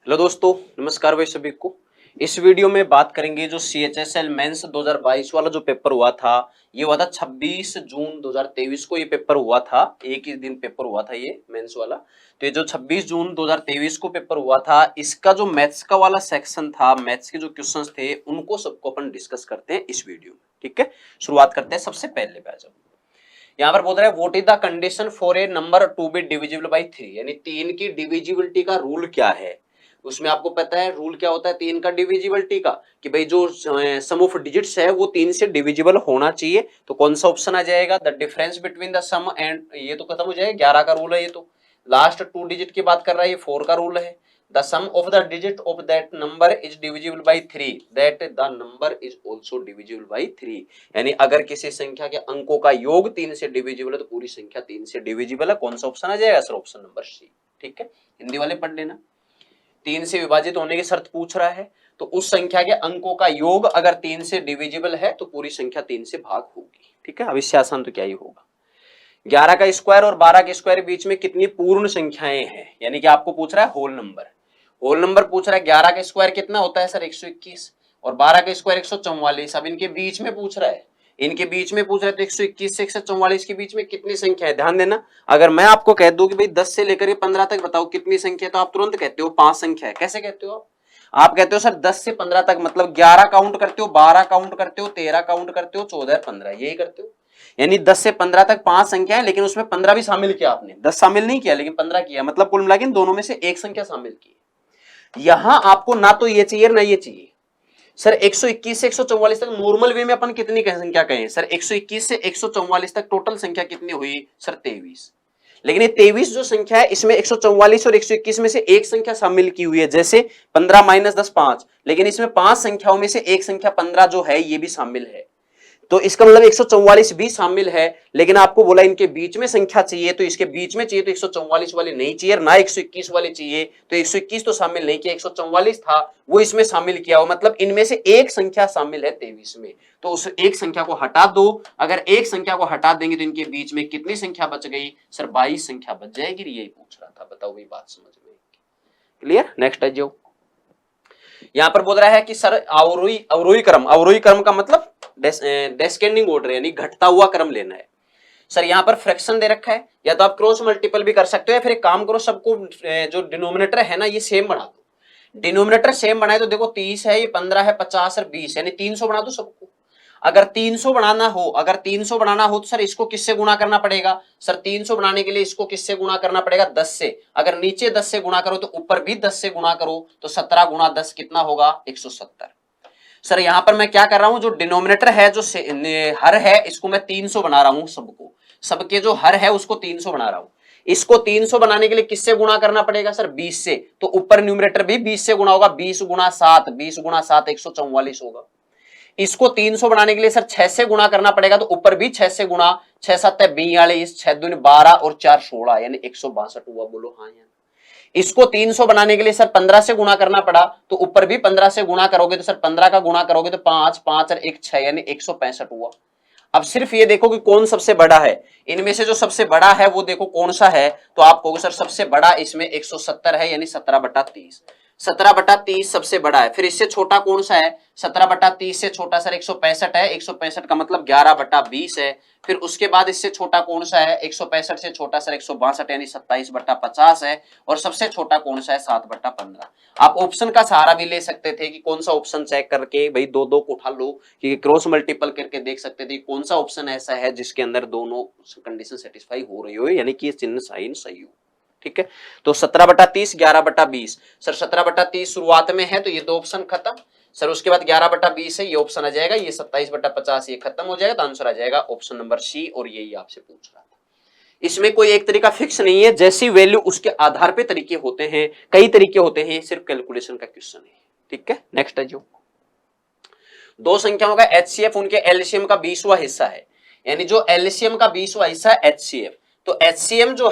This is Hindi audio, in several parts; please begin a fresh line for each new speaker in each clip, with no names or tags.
हेलो दोस्तों, नमस्कार भाई सभी को। इस वीडियो में बात करेंगे जो CHSL मेंस 2022 वाला जो पेपर हुआ था। ये हुआ था 26 जून 2023 को ये पेपर हुआ था। एक ही दिन पेपर हुआ था ये मेंस वाला। तो ये जो 26 जून 2023 को पेपर हुआ था, इसका जो मैथ्स का वाला सेक्शन था, मैथ्स के जो क्वेश्चंस थे, उनको सबको अपन डिस्कस करते हैं इस वीडियो में। ठीक है, शुरुआत करते हैं सबसे पहले पे। जब यहाँ पर बोल रहा है what is the condition for a number to be divisible by 3, यानी 3 की डिविजिबिलिटी का रूल क्या है। उसमें आपको पता है रूल क्या होता है 3 का डिविजिबिलिटी का, कि भाई जो सम ऑफ डिजिट्स है वो 3 से डिविजिबल होना चाहिए। तो कौन सा ऑप्शन आ जाएगा, the difference between the sum and, ये तो खत्म हो जाएगा, 11 का रूल है ये। तो लास्ट 2 डिजिट की बात कर रहा है, ये 4 का रूल है। The sum of the digit of that number is divisible by 3, that the number is also divisible by 3। यानी अगर किसी संख्या के अंकों का योग 3 से डिविजिबल है तो पूरी संख्या 3 से डिविजिबल है। कौन सा ऑप्शन आ जाएगा सर? Option number C. ठीक है, हिंदी वाले पढ़ लेना। 3 से विभाजित होने की शर्त पूछ रहा है, तो उस संख्या के अंकों का योग अगर 3 से डिविजिबल है तो पूरी संख्या 3 से भाग होगी। ठीक है, अब इससे आसान तो क्या ही होगा। 11 का स्क्वायर और 12 के स्क्वायर के बीच में कितनी पूर्ण संख्याएं हैं, यानी कि आपको पूछ रहा है होल नंबर। होल नंबर पूछ रहा है, 11 का स्क्वायर कितना होता है सर? 121, और 12 का स्क्वायर 144। अब इनके बीच में पूछ रहा है, इनके बीच में पूछ रहा है, तो 121 से 144 के बीच में कितनी संख्या है? ध्यान देना, अगर मैं आपको कह दूं कि भाई 10 से लेकर 15 तक बताओ कितनी संख्या है, तो आप तुरंत कहते हो 5 संख्या है। कैसे कहते हो आप कहते हो सर 10 से 15 तक मतलब 11 काउंट करते हो, 12 काउंट करते हो, 13 काउंट करते हो, 14, 15, यही करते हो। यानी 10 से 15 तक 5 संख्या है, लेकिन उसमें 15 भी शामिल किया आपने। 10 शामिल नहीं किया लेकिन 15 किया, मतलब कुल मिला के दोनों में से एक संख्या शामिल की। यहां आपको ना तो ये चाहिए ना ये चाहिए। सर 121 से 144 तक नॉर्मल वे में अपन कितनी संख्या कहें सर? 121 से 144 तक टोटल संख्या कितनी हुई सर? 23। लेकिन ये 23 जो संख्या है इसमें 144 और 121 में से एक संख्या शामिल की हुई है, जैसे 15 माइनस 10 5, लेकिन इसमें 5 संख्याओं में से एक संख्या 15 जो है ये भी शामिल है। तो इसका मतलब 144 भी शामिल है, लेकिन आपको बोला इनके बीच में संख्या चाहिए, तो इसके बीच में चाहिए तो 144 वाली नहीं चाहिए, ना 121 वाली चाहिए। तो 121 तो शामिल नहीं किया, 144 था वो इसमें शामिल किया हो, मतलब इनमें से एक संख्या शामिल है 23 में। तो उस एक संख्या को हटा दो। अगर एक संख्या को हटा देंगे तो इनके बीच में कितनी संख्या बच गई सर? 22 संख्या बच जाएगी। यही पूछ रहा था, बताओ ये बात समझ में क्लियर? नेक्स्ट है जो यहां पर बोल रहा है कि सर अवरोही क्रम का मतलब डेस्केंडिंग ऑर्डर, यानी घटता हुआ क्रम लेना है। सर यहां पर फ्रैक्शन दे रखा है, या तो आप क्रॉस मल्टीपल भी कर सकते हो, या फिर एक काम करो, सबको जो डिनोमिनेटर है ना ये सेम बना दो। डिनोमिनेटर सेम बनाए तो देखो 30 है, ये 15 है, 50 और 20, यानी 300 बना दो सबको। अगर 300 बनाना हो तो सर इसको किससे गुणा करना पड़ेगा सर? 300 बनाने के लिए इसको किससे गुणा करना पड़ेगा? 10 से। अगर नीचे 10 से गुणा करो तो ऊपर भी 10 से गुणा करो, तो 17 गुणा 10 कितना होगा? 170। सर यहां पर मैं क्या कर रहा हूं, जो डिनोमिनेटर है, जो हर है, इसको मैं 300 बना रहा हूं सबको। सबके जो हर है उसको 300 बना रहा हूं। इसको 300 बनाने के लिए किससे गुणा करना पड़ेगा सर? 20 से। तो ऊपर न्यूमरेटर भी 20 से गुणा होगा, 20 गुणा 7, 20 गुणा 7 144 होगा। इसको 300 बनाने के लिए सर 6 से गुणा करना पड़ेगा, तो ऊपर भी 6 से गुणा, 6 7 42, 6 दूनी 12 और 4 16, यानी 162 हुआ। बोलो हाँ या? इसको 300 बनाने के लिए सर 15 से गुणा करना पड़ा, तो ऊपर भी 15 से गुणा करोगे तो सर 15 का गुणा करोगे तो 5 5 और 1 6, यानी 165 हुआ। अब सिर्फ ये देखो कि कौन सबसे बड़ा है, इनमें से जो सबसे बड़ा है वो देखो कौन सा है, तो आप कहोगे सर सबसे बड़ा इसमें 170 है, यानी 17/30। 17/30 सबसे बड़ा है। फिर इससे छोटा कौन सा है? 17/30 से छोटा सर 165 है, 165 का मतलब 11/20 है। फिर उसके बाद इससे छोटा कौन सा है? 165 से छोटा सर 162, यानी 27/50 है। और सबसे छोटा कौन सा है? 7/15। आप ऑप्शन का सहारा भी ले सकते थे कि कौन सा ऑप्शन चेक करके भाई दो दो को उठा लो, कि क्रॉस मल्टीपल करके देख सकते थे कौन सा ऑप्शन ऐसा है जिसके अंदर दोनों कंडीशन सेटिस्फाई हो रही हो, यानी कि चिन्ह साइन सही हो। ठीक है, तो 17/30, 11/20। सर 17/30 शुरुआत में है तो ये दो ऑप्शन खत्म। सर उसके बाद 11/20 है, ये ऑप्शन आ जाएगा, ये 27/50 ये खत्म हो जाएगा, तो आंसर आ जाएगा ऑप्शन नंबर सी। और यही आपसे पूछ रहा था। इसमें कोई एक तरीका फिक्स नहीं है, जैसी वैल्यू उसके आधार पे तरीके होते हैं, कई तरीके होते हैं, सिर्फ कैलकुलेशन का क्वेश्चन है। ठीक है, नेक्स्ट है जो दो संख्याओं का HCF उनके एलसीएम का 20वां हिस्सा है, यानी जो एलसीएम का 20वां हिस्सा है HCF। तो HCM जो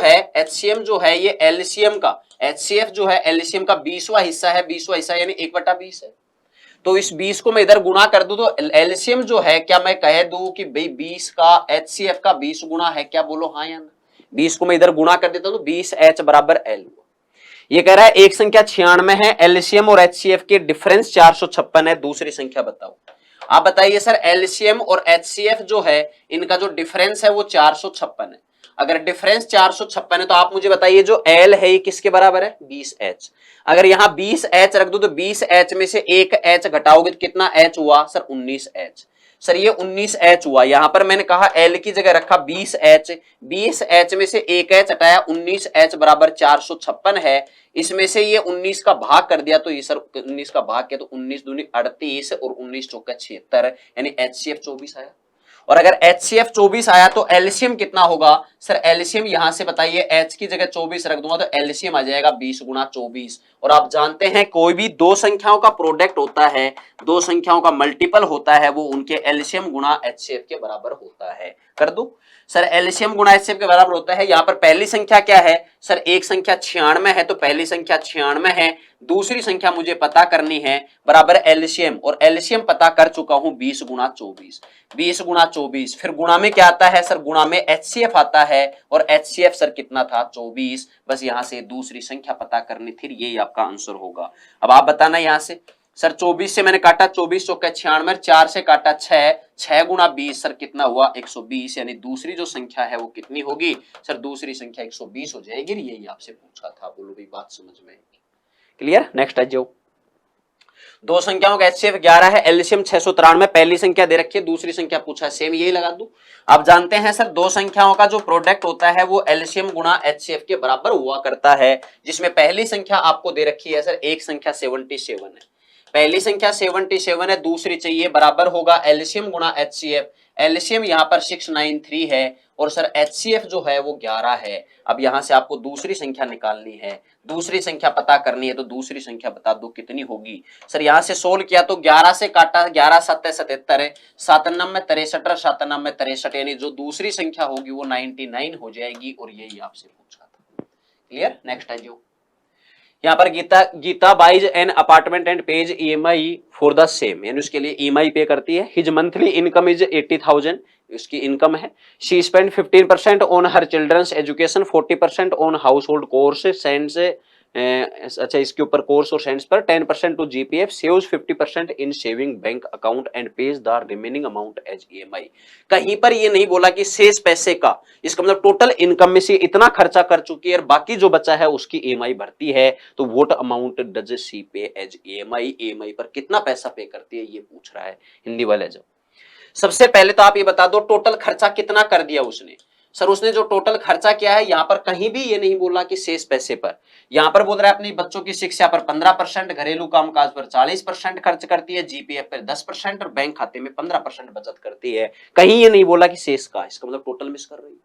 है ये एलसीएम का, HCF जो है एलसीएम का 20वां हिस्सा है, 20वां हिस्सा यानी 1/20 है। तो इस 20 को मैं इधर गुणा कर दूं तो एलसीएम जो है, क्या मैं कह दूं कि भाई 20 का HCF का 20 गुना है क्या? बोलो हाँ या ना? 20 को मैं इधर गुणा कर देता हूं तो 20H बराबर L हुआ। ये कह रहा है एक संख्या 96 है, एलसीएम और एचसीएफ के डिफरेंस 456 है, दूसरी संख्या बताओ। आप बताइए सर, एलसीएम और एचसीएफ जो है इनका जो डिफरेंस है वो 456 है। अगर डिफरेंस 456 है तो आप मुझे बताइए जो एल है ये किसके बराबर है, 20H। अगर यहां 20H रख दो तो 20H में से एक H घटाओगे तो कितना H हुआ सर, 19H। सर ये 19H हुआ, यहां पर मैंने कहा L की जगह रखा 20H, 20H में से एक H हटाया, 19H बराबर 456 है। इसमें से ये 19 का भाग कर दिया तो ये सर 19 का भाग किया तो 19 दूनी 38 और 19 चौका 76, यानी HCF 24 आया। और अगर HCF 24 आया तो एलसीएम कितना होगा सर, एलसीएम यहां से बताइए, H की जगह 24 रख दूंगा तो एलसीएम आ जाएगा 20 गुना 24। और आप जानते हैं कोई भी दो संख्याओं का प्रोडक्ट होता है, दो संख्याओं का मल्टीपल होता है, वो उनके एलसीएम गुना HCF के बराबर होता है। कर दूं सर, एलसीएम गुना HCF के बराबर होता है। यहां पर पहली संख्या क्या है सर, एक संख्या 96 है तो पहली संख्या 96 है, दूसरी संख्या मुझे पता करनी है बराबर एलसीएम, और एलसीएम पता कर चुका हूं 20 गुना 24, 20 गुना 24। फिर गुणा में क्या आता है सर, गुणा में HCF आता है, और HCF सर कितना था 24। बस यहां से दूसरी संख्या पता करनी थी, यही आपका आंसर होगा। अब आप बताना यहां से सर, 24 से मैंने काटा, 24 चौके 96, 4 से काटा 6, 6 गुना 20 सर कितना हुआ 120, यानी दूसरी जो संख्या है वो कितनी होगी सर, दूसरी संख्या 120 हो जाएगी। यही आपसे पूछा था, बोलो भाई बात समझ में क्लियर। नेक्स्ट है जो दो संख्याओं का HCF 11 है, एलसीएम 693, पहली संख्या दे रखी है, दूसरी संख्या पूछा, सेम यही लगा दूं। आप जानते हैं सर दो संख्याओं का जो प्रोडक्ट होता है वो एलसीएम गुणा HCF के बराबर हुआ करता है, जिसमें पहली संख्या आपको दे रखी है सर, एक संख्या 77 है, पहली संख्या 77 है, दूसरी चाहिए बराबर होगा एलसीएम गुणा HCF। एलसीएम यहां पर 693 है और सर HCF जो है वो 11 है। अब यहां से आपको दूसरी संख्या निकालनी है, दूसरी संख्या पता करनी है, तो दूसरी संख्या बता दो कितनी होगी सर। यहां से सोल्व किया तो 11 से काटा, 11 7 77 है, 97 63, 97 63, यानी जो दूसरी संख्या होगी वो 99 हो जाएगी, और यही आपसे पूछा था। क्लियर। नेक्स्ट है जो यहाँ पर Geeta buys an apartment and pays EMI for the same, यानी उसके लिए EMI पे करती है। हिज मंथली इनकम इज 80,000, उसकी इनकम है। She spend 15% on her children's education, 40% on household course sends, अच्छा इसके ऊपर कोर्स और सेंड्स पर 10% to GPF, saves 50% in saving bank account and pays the remaining amount as EMI। कहीं पर ये नहीं बोला कि शेष पैसे का, इसका मतलब टोटल इनकम में से इतना खर्चा कर चुकी है और बाकी जो बचा है उसकी EMI भरती है, तो व्हाट अमाउंट डज शी पे एज EMI, EMI पर कितना पैसा पे करती है ये पूछ रहा है हिंदी वाले। जब सबसे पहले तो आप ये बता दो टोटल खर्चा कितना कर दिया उसने। सर उसने जो टोटल खर्चा किया है, यहां पर कहीं भी ये नहीं बोला कि शेष पैसे पर, यहां पर बोल रहा है अपनी बच्चों की शिक्षा पर 15%, घरेलू कामकाज पर 40% खर्च करती है, GPF पर 10% और बैंक खाते में 15% बचत करती है। कहीं ये नहीं बोला कि शेष का, इसका मतलब टोटल मिस कर रही है।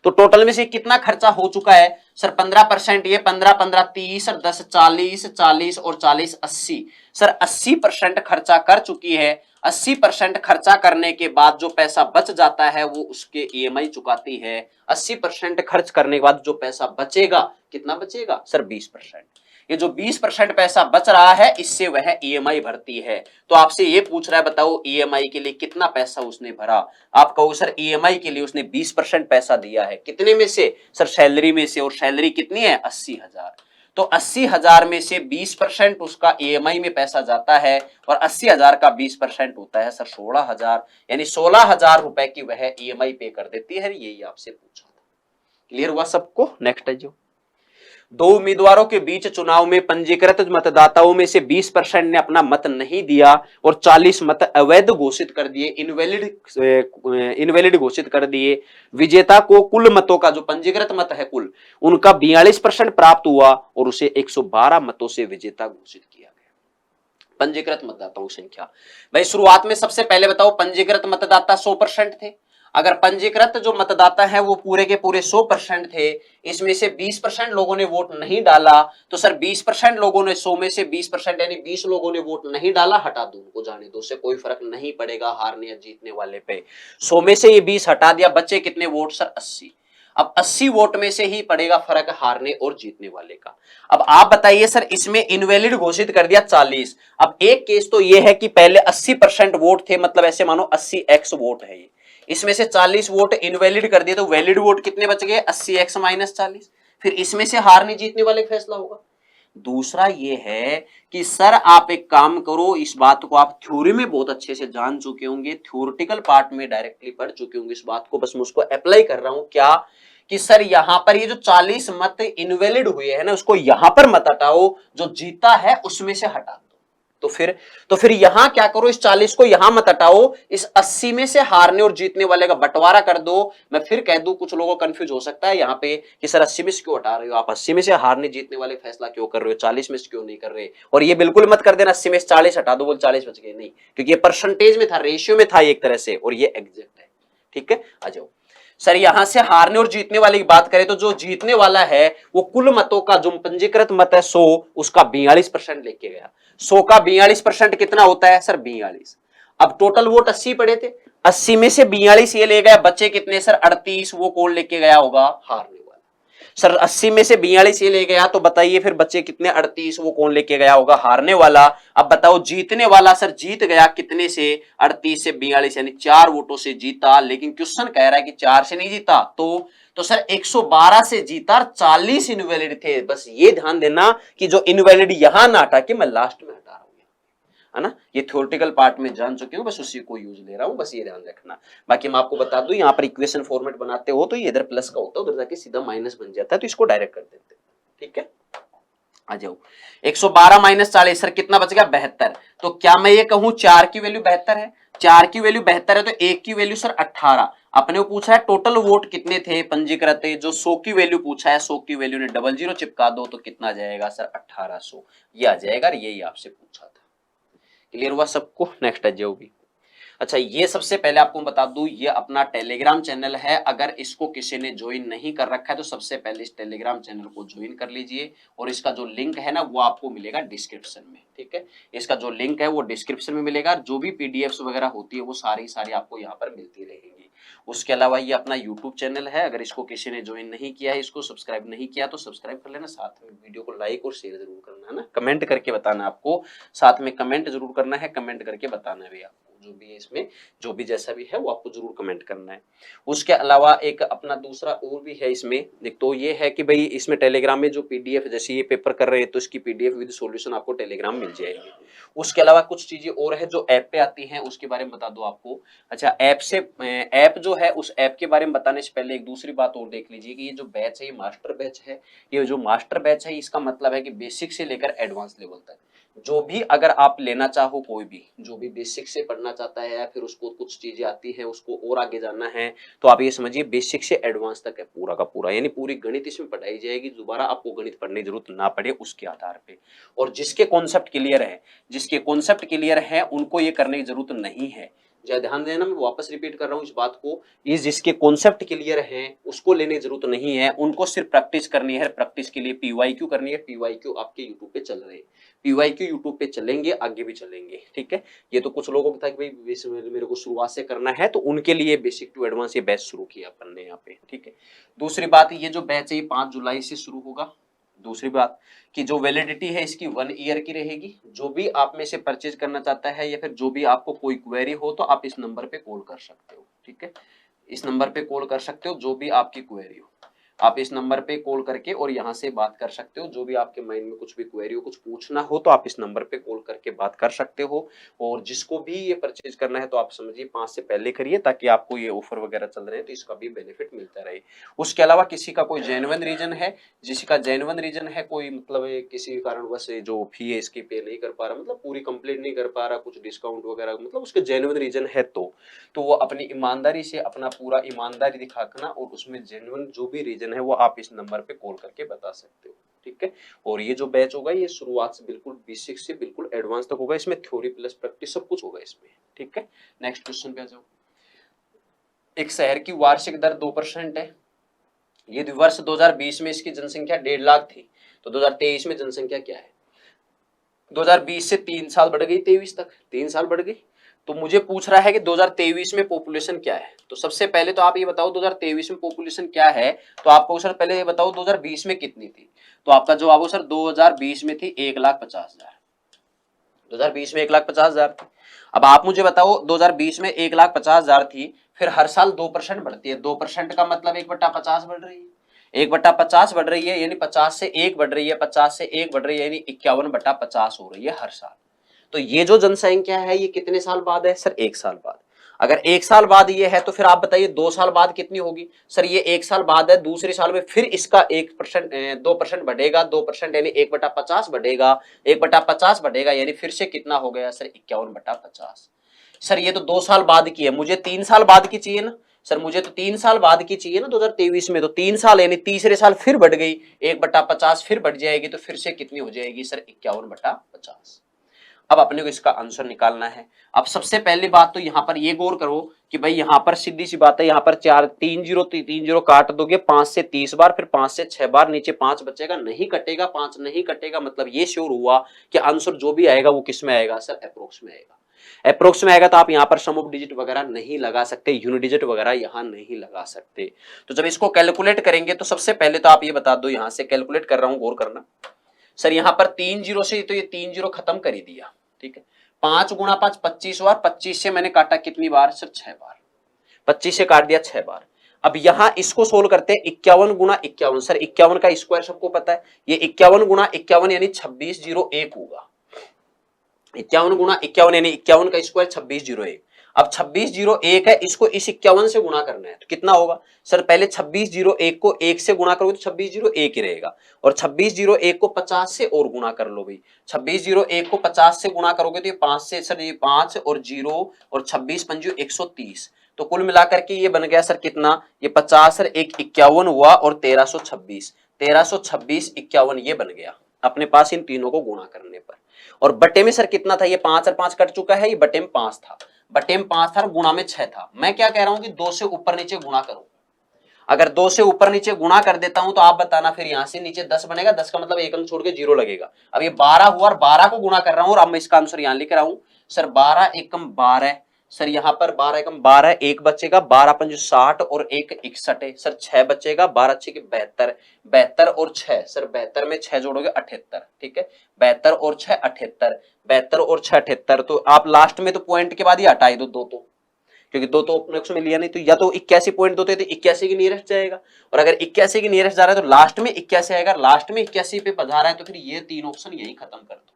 तो टोटल में से कितना खर्चा हो चुका है सर, 15%, ये 15 15 30 और 10 40, 40 और 40 80, सर 80% खर्चा कर चुकी है। 80% खर्चा करने के बाद जो पैसा बच जाता है वो उसके EMI चुकाती है। 80% खर्च करने के बाद जो पैसा बचेगा, कितना बचेगा सर 20%। ये जो 20% पैसा बच रहा है इससे वह EMI भरती है। तो आपसे ये पूछ रहा है बताओ EMI के लिए कितना पैसा उसने भरा। आप कहो सर EMI के लिए उसने 20% पैसा दिया है, कितने में से सर, सैलरी में से, और सैलरी कितनी है 80,000। तो 80,000 में से 20% उसका EMI में पैसा जाता है, और 80,000 का 20% होता है सर 16,000, यानी 16,000 रुपए की वह EMI पे कर देती है। यही आपसे पूछा था। क्लियर हुआ सबको। नेक्स्ट है जो दो उम्मीदवारों के बीच चुनाव में पंजीकृत मतदाताओं में से 20% ने अपना मत नहीं दिया और 40 मत अवैध घोषित कर दिए, इनवैलिड घोषित कर दिए। विजेता को कुल मतों का, जो पंजीकृत मत है कुल, उनका 42% प्राप्त हुआ और उसे 112 मतों से विजेता घोषित किया गया। पंजीकृत मतदाताओं की संख्या, भाई शुरुआत में सबसे पहले बताओ पंजीकृत मतदाता 100% थे। अगर पंजीकृत जो मतदाता है वो पूरे के पूरे 100% थे, इसमें से 20% लोगों ने वोट नहीं डाला, तो सर 20% लोगों ने 100 में से 20% यानी 20 लोगों ने वोट नहीं डाला, हटा दो उनको, जाने दो, उससे कोई फर्क नहीं पड़ेगा हारने या जीतने वाले पे। 100 में से ये 20 हटा दिया, बचे कितने वोट सर 80। अब 80 वोट में से ही पड़ेगा फर्क हारने और जीतने वाले का। अब आप बताइए सर इसमें इनवैलिड घोषित कर दिया 40। अब एक केस तो ये है कि पहले 80% वोट थे, मतलब ऐसे मानो 80x वोट है ये, इसमें से 40 वोट इनवैलिड कर दिए, तो वैलिड वोट कितने बच गए 80x - 40। फिर इसमें से हारने जीतने वाले फैसला होगा। दूसरा ये है कि सर आप एक काम करो, इस बात को आप थ्योरी में बहुत अच्छे से जान चुके होंगे, थ्योरेटिकल पार्ट में डायरेक्टली पढ़ चुके होंगे इस बात को, बस मैं उसको अप्लाई कर रहा हूं क्या कि सर यहां पर ये जो 40 मत इनवैलिड हुए हैं ना, उसको यहां पर मत हटाओ, जो जीता है उसमें से हटा दो। तो फिर यहां क्या करो, इस 40 को यहां मत हटाओ, इस 80 में से हारने और जीतने वाले का बंटवारा कर दो। मैं फिर कह दूं, कुछ लोगों को कंफ्यूज हो सकता है यहां पे कि सर 80 में से क्यों हटा रहे हो आप, 80 में से हारने जीतने वाले फैसला क्यों कर रहे हो, 40 में से क्यों नहीं कर रहे। और ये बिल्कुल मत कर देना 80 में से 40 हटा दो बोल 40 बच गए, नहीं, क्योंकि ये परसेंटेज में था, रेशियो में था एक तरह से, और ये एग्जैक्ट है। ठीक है, आ जाओ। सर यहां से हारने और जीतने वाले की बात करें तो जो जीतने वाला है वो कुल मतों का जो पंजीकृत मत है 100, उसका 42% लेके गया। 100 का 42% कितना होता है सर 42। अब टोटल वोट 80 पड़े थे, 80 में से 42 ये ले गया, बच्चे कितने सर 38, वो कौन लेके गया होगा, हारने वाला। सर 80 में से 42 ये ले गया, तो बताइए फिर बच्चे कितने 38, वो कौन लेके गया होगा, हारने वाला। अब बताओ जीतने वाला सर जीत गया कितने से, 38 से 42 यानी 4 वोटों से जीता, लेकिन क्वेश्चन कह रहा है कि 4 से नहीं जीता, तो सर 112 से जीता, 40 इनवैलिड थे। बस ये ध्यान देना कि जो इनवैलिड यहां ना हटा के मैं लास्ट में हटा रहा हूं, है ना, ये थ्योरेटिकल पार्ट में जान चुके हो, बस उसी को यूज ले रहा हूं, बस ये ध्यान रखना। बाकी मैं आपको बता दूं, यहां पर इक्वेशन फॉर्मेट बनाते हो तो ये इधर प्लस का होता है, उधर जाके सीधा माइनस बन जाता है, तो इसको डायरेक्ट कर देते हैं। ठीक है, आ जाओ। 112 माइनस 40 सर कितना बच गया, 72। तो क्या मैं ये कहूं 4 की वैल्यू 72 है, 4 की वैल्यू 72 है, तो 1 की वैल्यू सर 18। अपने को पूछा है टोटल वोट कितने थे पंजीकृत, जो 100 की वैल्यू पूछा है, 100 की वैल्यू ने 00 चिपका दो तो कितना जाएगा सर 1800, ये आ जाएगा, यही आपसे पूछा था। क्लियर हुआ सबको, नेक्स्ट आ जाओ भी। अच्छा, ये सबसे पहले आपको बता दूं, ये अपना टेलीग्राम चैनल है, अगर इसको किसी ने ज्वाइन नहीं कर रखा है तो सबसे पहले इस टेलीग्राम चैनल को ज्वाइन कर लीजिए, और इसका जो लिंक है ना वो आपको मिलेगा डिस्क्रिप्शन में। ठीक है, इसका जो लिंक है वो डिस्क्रिप्शन में मिलेगा, जो भी पीडीएफ्स वगैरह होती है वो सारी सारी आपको यहाँ पर मिलती रहेगी। उसके अलावा ये अपना यूट्यूब चैनल है, अगर इसको किसी ने ज्वाइन नहीं किया है, इसको सब्सक्राइब नहीं किया तो सब्सक्राइब कर लेना, साथ में वीडियो को लाइक और शेयर जरूर करना, है ना, कमेंट करके बताना आपको, साथ में कमेंट जरूर करना है, कमेंट करके बताना भी आपको, जो भी है इसमें, जो भी जैसा भी है वो आपको जरूर कमेंट करना है। उसके अलावा एक अपना दूसरा और भी है इसमें, एक तो ये है कि भाई इसमें टेलीग्राम में जो पीडीएफ, जैसे ये पेपर कर रहे हैं तो इसकी पीडीएफ विद सॉल्यूशन आपको टेलीग्राम मिल जाएगी। उसके अलावा कुछ चीजें और है जो ऐप पे आती हैं, उसके बारे में बता दो आपको। अच्छा, ऐप जो है, उस ऐप के बारे में बताने से पहले एक दूसरी बात और देख लीजिए कि ये जो बैच है ये मास्टर बैच है। ये जो मास्टर बैच है इसका मतलब है कि बेसिक से लेकर एडवांस लेवल तक जो भी अगर आप लेना चाहो, कोई भी जो भी बेसिक से पढ़ना चाहता है या फिर उसको कुछ चीजें आती है उसको और आगे जानना है, तो आप ये समझिए बेसिक से एडवांस तक है पूरा का पूरा, यानी पूरी गणित इसमें पढ़ाई जाएगी, दोबारा आपको गणित पढ़ने की जरूरत ना पड़े उसके आधार पे। और जिसके कॉन्सेप्ट क्लियर है उनको ये करने की जरूरत नहीं है। जरा ध्यान देना, मैं वापस रिपीट कर रहा हूँ इस बात को, ये जिसके कॉन्सेप्ट क्लियर है उसको लेने की जरूरत नहीं है, उनको सिर्फ प्रैक्टिस करनी है। प्रैक्टिस के लिए पीवाईक्यू करनी है, पीवाईक्यू आपके यूट्यूब पे चल रहे हैं, पीवाईक्यू यूट्यूब पे चलेंगे, आगे भी चलेंगे। ठीक है, ये तो कुछ लोगों को था कि भाई मेरे को शुरुआत से करना है, तो उनके लिए बेसिक टू एडवांस ये बैच शुरू किया अपन ने यहाँ पे। ठीक है, दूसरी बात, ये जो बैच है ये 5 जुलाई से शुरू होगा। दूसरी बात कि जो वैलिडिटी है इसकी 1 ईयर की रहेगी। जो भी आप में से परचेज करना चाहता है या फिर जो भी आपको कोई क्वेरी हो तो आप इस नंबर पे कॉल कर सकते हो। ठीक है, इस नंबर पे कॉल कर सकते हो, जो भी आपकी क्वेरी हो आप इस नंबर पे कॉल करके और यहाँ से बात कर सकते हो। जो भी आपके माइंड में कुछ भी क्वेरी हो, कुछ पूछना हो तो आप इस नंबर पे कॉल करके बात कर सकते हो। और जिसको भी ये परचेज करना है तो आप समझिए 5 से पहले करिए, ताकि आपको ये ऑफर वगैरह चल रहे हैं तो इसका भी बेनिफिट मिलता रहे। उसके अलावा किसी का कोई जेन्युइन रीजन है, कोई मतलब किसी कारणवश जो फी है इसकी पे नहीं कर पा रहा, मतलब पूरी कंप्लीट नहीं कर पा रहा, कुछ डिस्काउंट वगैरह, मतलब उसके जेन्युइन रीजन है, तो वो अपनी ईमानदारी से अपना पूरा ईमानदारी दिखाना और उसमें जेन्युइन जो भी रीजन है वो आप इस नंबर पे कॉल करके बता सकते हो। ठीक है, और ये जो बैच होगा ये शुरुआत से बिल्कुल बेसिक से बिल्कुल एडवांस तक होगा, इसमें थ्योरी प्लस प्रैक्टिस सब कुछ होगा इसमें। ठीक है, नेक्स्ट क्वेश्चन पे आ जाओ। एक शहर की वार्षिक दर 2% है। ये वर्ष 2020 में इसकी जनसंख्या 1.5 लाख थी, तो 2023 में जनसंख्या क्या है? 2020 से 3 साल बढ़ गई, 23 तक 3 साल बढ़ गई। तो मुझे पूछ रहा है कि 2023 में पॉपुलेशन क्या है। तो सबसे पहले तो आप ये बताओ 2023 में पॉपुलेशन क्या है, तो आपको सर पहले ये बताओ 2020 में कितनी थी। तो आपका जवाब हो सर 2020 में थी 1,50,000। 2020 में 1,50,000 थी। अब आप मुझे बताओ 2020 में 1,50,000 थी, फिर हर साल 2% बढ़ती है, 2% का मतलब 1/50 बढ़ रही है। 1/50 बढ़ रही है, यानी 50 से 1 बढ़ रही है, 50 से 1 बढ़ रही है, यानी 51/50 हो रही है हर साल। तो ये जो जनसंख्या है ये कितने साल बाद है सर? 1 साल बाद। अगर 1 साल बाद ये है तो फिर आप बताइए 2 साल बाद कितनी होगी सर? ये 1 साल बाद है, दूसरे साल में फिर इसका 1% 2% बढ़ेगा, 2% यानी 1/50 बढ़ेगा, 1/50 बढ़ेगा, यानी फिर से कितना हो गया सर? 51/50। सर ये तो 2 साल बाद की है, मुझे 3 साल बाद की चाहिए ना सर? मुझे तो 3 साल बाद की चाहिए ना 2023 में, तो 3 साल यानी तीसरे साल फिर बढ़ गई, 1/50 फिर बढ़ जाएगी, तो फिर से कितनी हो जाएगी सर? 51/50। अब अपने को इसका आंसर निकालना है। अब सबसे पहली बात तो यहां पर ये गौर करो कि भाई यहां पर सीधी सी बात है, यहां पर 4 3 जीरो काट दोगे 5 से 30 बार, फिर 5 से 6 बार, नीचे 5 बचेगा, नहीं कटेगा, 5 नहीं कटेगा, मतलब ये श्योर हुआ कि आंसर जो भी आएगा वो किस में आएगा सर? अप्रोक्स में आएगा। अप्रोक्स में आएगा तो आप यहां पर सम ऑफ डिजिट वगैरह नहीं लगा सकते, यूनिट डिजिट वगैरह यहां नहीं लगा सकते। तो जब इसको कैलकुलेट करेंगे तो सबसे पहले तो आप ये बता दो, यहां से कैलकुलेट कर रहा हूं, गौर करना सर। यहां पर 3 जीरो से तो ये 3 जीरो खत्म कर ही दिया, ठीक है। 5 गुणा 5 25 बार, 25 से मैंने काटा कितनी बार सर? 6 बार। 25 से काट दिया 6 बार। अब यहां इसको सोल्व करते हैं, 51 गुणा 51 सर, 51 का स्क्वायर सबको पता है, ये 51 गुणा 51 यानी 2601 होगा। 51 गुणा 51 यानी 51 का स्क्वायर 2601। अब 2601 है, इसको इस 51 से गुणा करना है तो कितना होगा सर? पहले 2601 को 1 से गुणा करोगे तो 2601 ही रहेगा, और 2601 को 50 से और गुणा कर लो भाई। 2601 को 50 से गुणा करोगे तो ये 5 से सर, ये 5 और 0 और 26 पंजू 130, तो कुल मिलाकर के ये बन गया सर कितना? ये 50 सर, एक 51 हुआ और 1326, 1326 51 ये बन गया अपने पास इन तीनों को गुणा करने पर। और बटे में सर कितना था? ये 5 और 5 कट चुका है, ये बटे में 5 था, बटे में 5 था, गुणा में 6 था। मैं क्या कह रहा हूं कि 2 से ऊपर नीचे गुणा करो। अगर 2 से ऊपर नीचे गुणा कर देता हूं तो आप बताना, फिर यहां से नीचे 10 बनेगा, 10 का मतलब एक अंक छोड़ के 0 लगेगा। अब ये 12 हुआ और 12 को गुणा कर रहा हूं, और अब मैं इसका आंसर यहां लिख रहा हूं सर 12 एकम 12 सर, यहां पर 12 एकम 12, एक बचेगा, 12 पंज 60 और एक 61 है सर, 6 बचेगा, 12 6 72, 72 और 6 सर, 72 में 6 जोड़ोगे 78, ठीक है। 72 और 6 78, 72 और 6 78, तो आप लास्ट में तो पॉइंट के बाद ही हटाई दो दो, तो क्योंकि दो तो अपने में लिया नहीं, तो या तो 81 पॉइंट दो थे तो 81 की नियरेस्ट जाएगा, और अगर 81 की नियरेस्ट जा रहा है तो लास्ट में 81 आएगा, लास्ट में 81 पे पधा रहा है, तो फिर ये 3 ऑप्शन यही खत्म कर दो।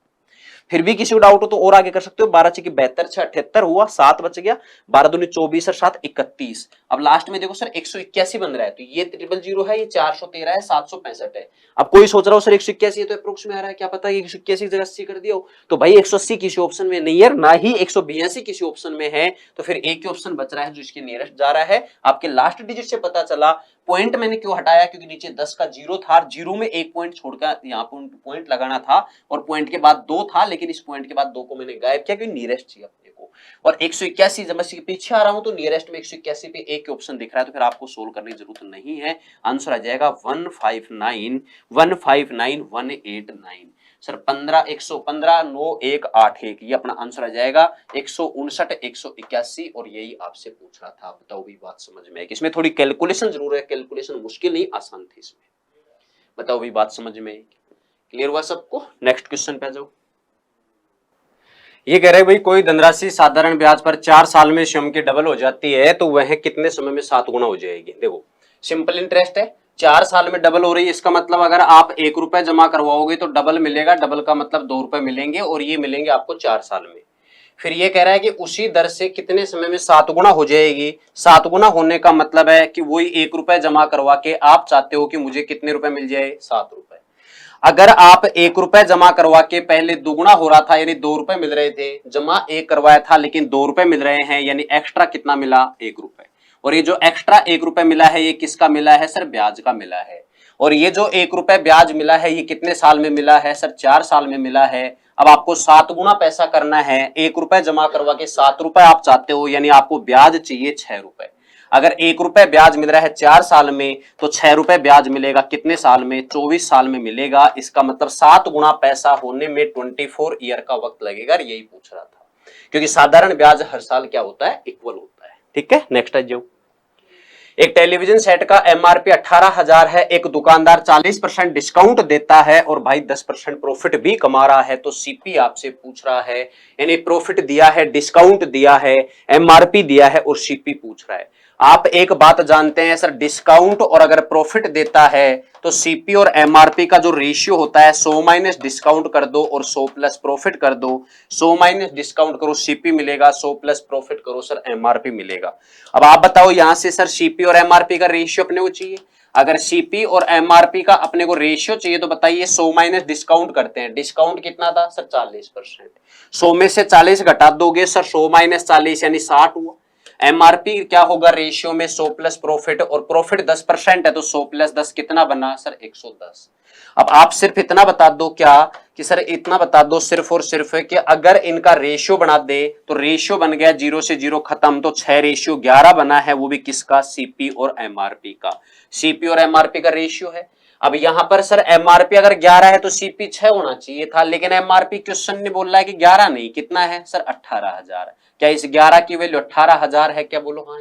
फिर भी किसी को डाउट हो तो और आगे कर सकते हो। 12 की 72 6 78 हुआ, 7 बच गया, 12 दूनी 24 और 7 31। अब लास्ट में देखो सर 181 बन रहा है, तो ये 000 है, ये 413 है, 765 है। अब कोई सोच रहा हो सर 181 है तो अप्रोक्स में आ रहा है, क्या पता 181 की जगह 80 कर दिया हो, तो भाई 180 किसी ऑप्शन में नहीं है, ना ही 182 किसी ऑप्शन में है, तो फिर एक ही ऑप्शन बच रहा है जो इसके नियरेस्ट जा रहा है। आपके लास्ट डिजिट से पता चला। पॉइंट मैंने क्यों हटाया? क्योंकि नीचे 10 का 0 था, 0 में एक पॉइंट छोड़कर यहाँ पॉइंट लगाना था, और पॉइंट के बाद 2 था, लेकिन इस पॉइंट के बाद 2 को मैंने गायब किया क्योंकि नियरेस्ट चाहिए अपने को। और 181 जब मैं पीछे आ रहा हूं तो नियरेस्ट में 181 पे एक ऑप्शन दिख रहा है, तो फिर आपको सोल्व करने की जरूरत नहीं है। आंसर आ जाएगा 159 159 189 सर, 15 115 9 1 8 1, ये अपना आंसर आ जाएगा 159 181, और यही आपसे पूछ रहा था। बताओ भी बात समझ में है कि इसमें थोड़ी कैलकुलेशन जरूर है, कैलकुलेशन मुश्किल नहीं आसान थी इसमें। बताओ भी बात समझ में क्लियर हुआ सबको? नेक्स्ट क्वेश्चन पे आ जाओ। ये कह रहे भाई कोई धनराशि साधारण ब्याज पर 4 साल में स्वयं की डबल हो जाती है तो वह कितने समय में 7 गुना हो जाएगी? देखो सिंपल इंटरेस्ट है, 4 साल में डबल हो रही है, इसका मतलब अगर आप 1 रुपए जमा करवाओगे तो डबल मिलेगा, डबल का मतलब 2 रुपए मिलेंगे, और ये मिलेंगे आपको 4 साल में। फिर ये कह रहा है कि उसी दर से कितने समय में 7 गुना हो जाएगी? 7 गुना होने का मतलब है कि वही 1 रुपए जमा करवा के आप चाहते हो कि मुझे कितने रुपए मिल जाए? 7 रुपए। अगर आप 1 रुपए जमा करवा के पहले दुगुना हो रहा था, यानी 2 रुपए मिल रहे थे, जमा 1 करवाया था लेकिन 2 रुपए मिल रहे हैं, यानी एक्स्ट्रा कितना मिला? 1 रुपए। और ये जो एक्स्ट्रा 1 रुपए मिला है ये किसका मिला है सर? ब्याज का मिला है। और ये जो 1 रुपए ब्याज मिला है ये कितने साल में मिला है सर? 4 साल में मिला है। अब आपको 7 गुना पैसा करना है, 1 रुपए जमा करवा के 7 रुपए आप चाहते हो, यानी आपको ब्याज चाहिए 6 रुपए। अगर 1 रुपए ब्याज मिल रहा है 4 साल में, तो 6 रुपए ब्याज मिलेगा कितने साल में? 24 साल में मिलेगा। इसका मतलब 7 गुना पैसा होने में 24 ईयर का वक्त लगेगा, यही पूछ रहा था, क्योंकि साधारण ब्याज हर साल क्या होता है? इक्वल होता है। ठीक है, नेक्स्ट है जो एक टेलीविजन सेट का एमआरपी 18,000 है, एक दुकानदार 40% डिस्काउंट देता है और भाई 10% प्रॉफिट भी कमा रहा है, तो सीपी आपसे पूछ रहा है, यानी प्रॉफिट दिया है, डिस्काउंट दिया है, एमआरपी दिया है और सीपी पूछ रहा है। आप एक बात जानते हैं सर, डिस्काउंट और अगर प्रॉफिट देता है तो सीपी और एमआरपी का जो रेशियो होता है 100 माइनस डिस्काउंट कर दो और 100 प्लस प्रॉफिट कर दो, 100 माइनस डिस्काउंट करो सीपी मिलेगा, 100 प्लस प्रॉफिट करो सर एमआरपी मिलेगा। अब आप बताओ यहां से सर सीपी और एमआरपी का रेशियो अपने को चाहिए। अगर सीपी और एमआरपी का अपने को रेशियो चाहिए तो बताइए 100 माइनस डिस्काउंट करते हैं, डिस्काउंट कितना था सर 40%, 100 में से 40 घटा दोगे सर 100 माइनस 40 यानी 60 हुआ। एमआरपी क्या होगा रेशियो में 100 प्लस प्रॉफिट, और प्रॉफिट 10% है तो 100 प्लस 10 कितना बना सर 110। अब आप सिर्फ इतना बता दो क्या कि सर इतना बता दो सिर्फ और सिर्फ कि अगर इनका रेशियो बना दे तो रेशियो बन गया 0 से 0 खत्म, तो 6 रेशियो 11 बना है, वो भी किसका सीपी और एमआरपी का, सीपी और एमआरपी का रेशियो है। अब यहां पर सर एमआरपी अगर 11 है तो सीपी 6 होना चाहिए था, लेकिन एमआरपी क्वेश्चन ने बोल रहा है कि 11 नहीं, कितना है सर 18,000। क्या इस 11 की वैल्यू 18,000 है क्या, बोलो हाँ।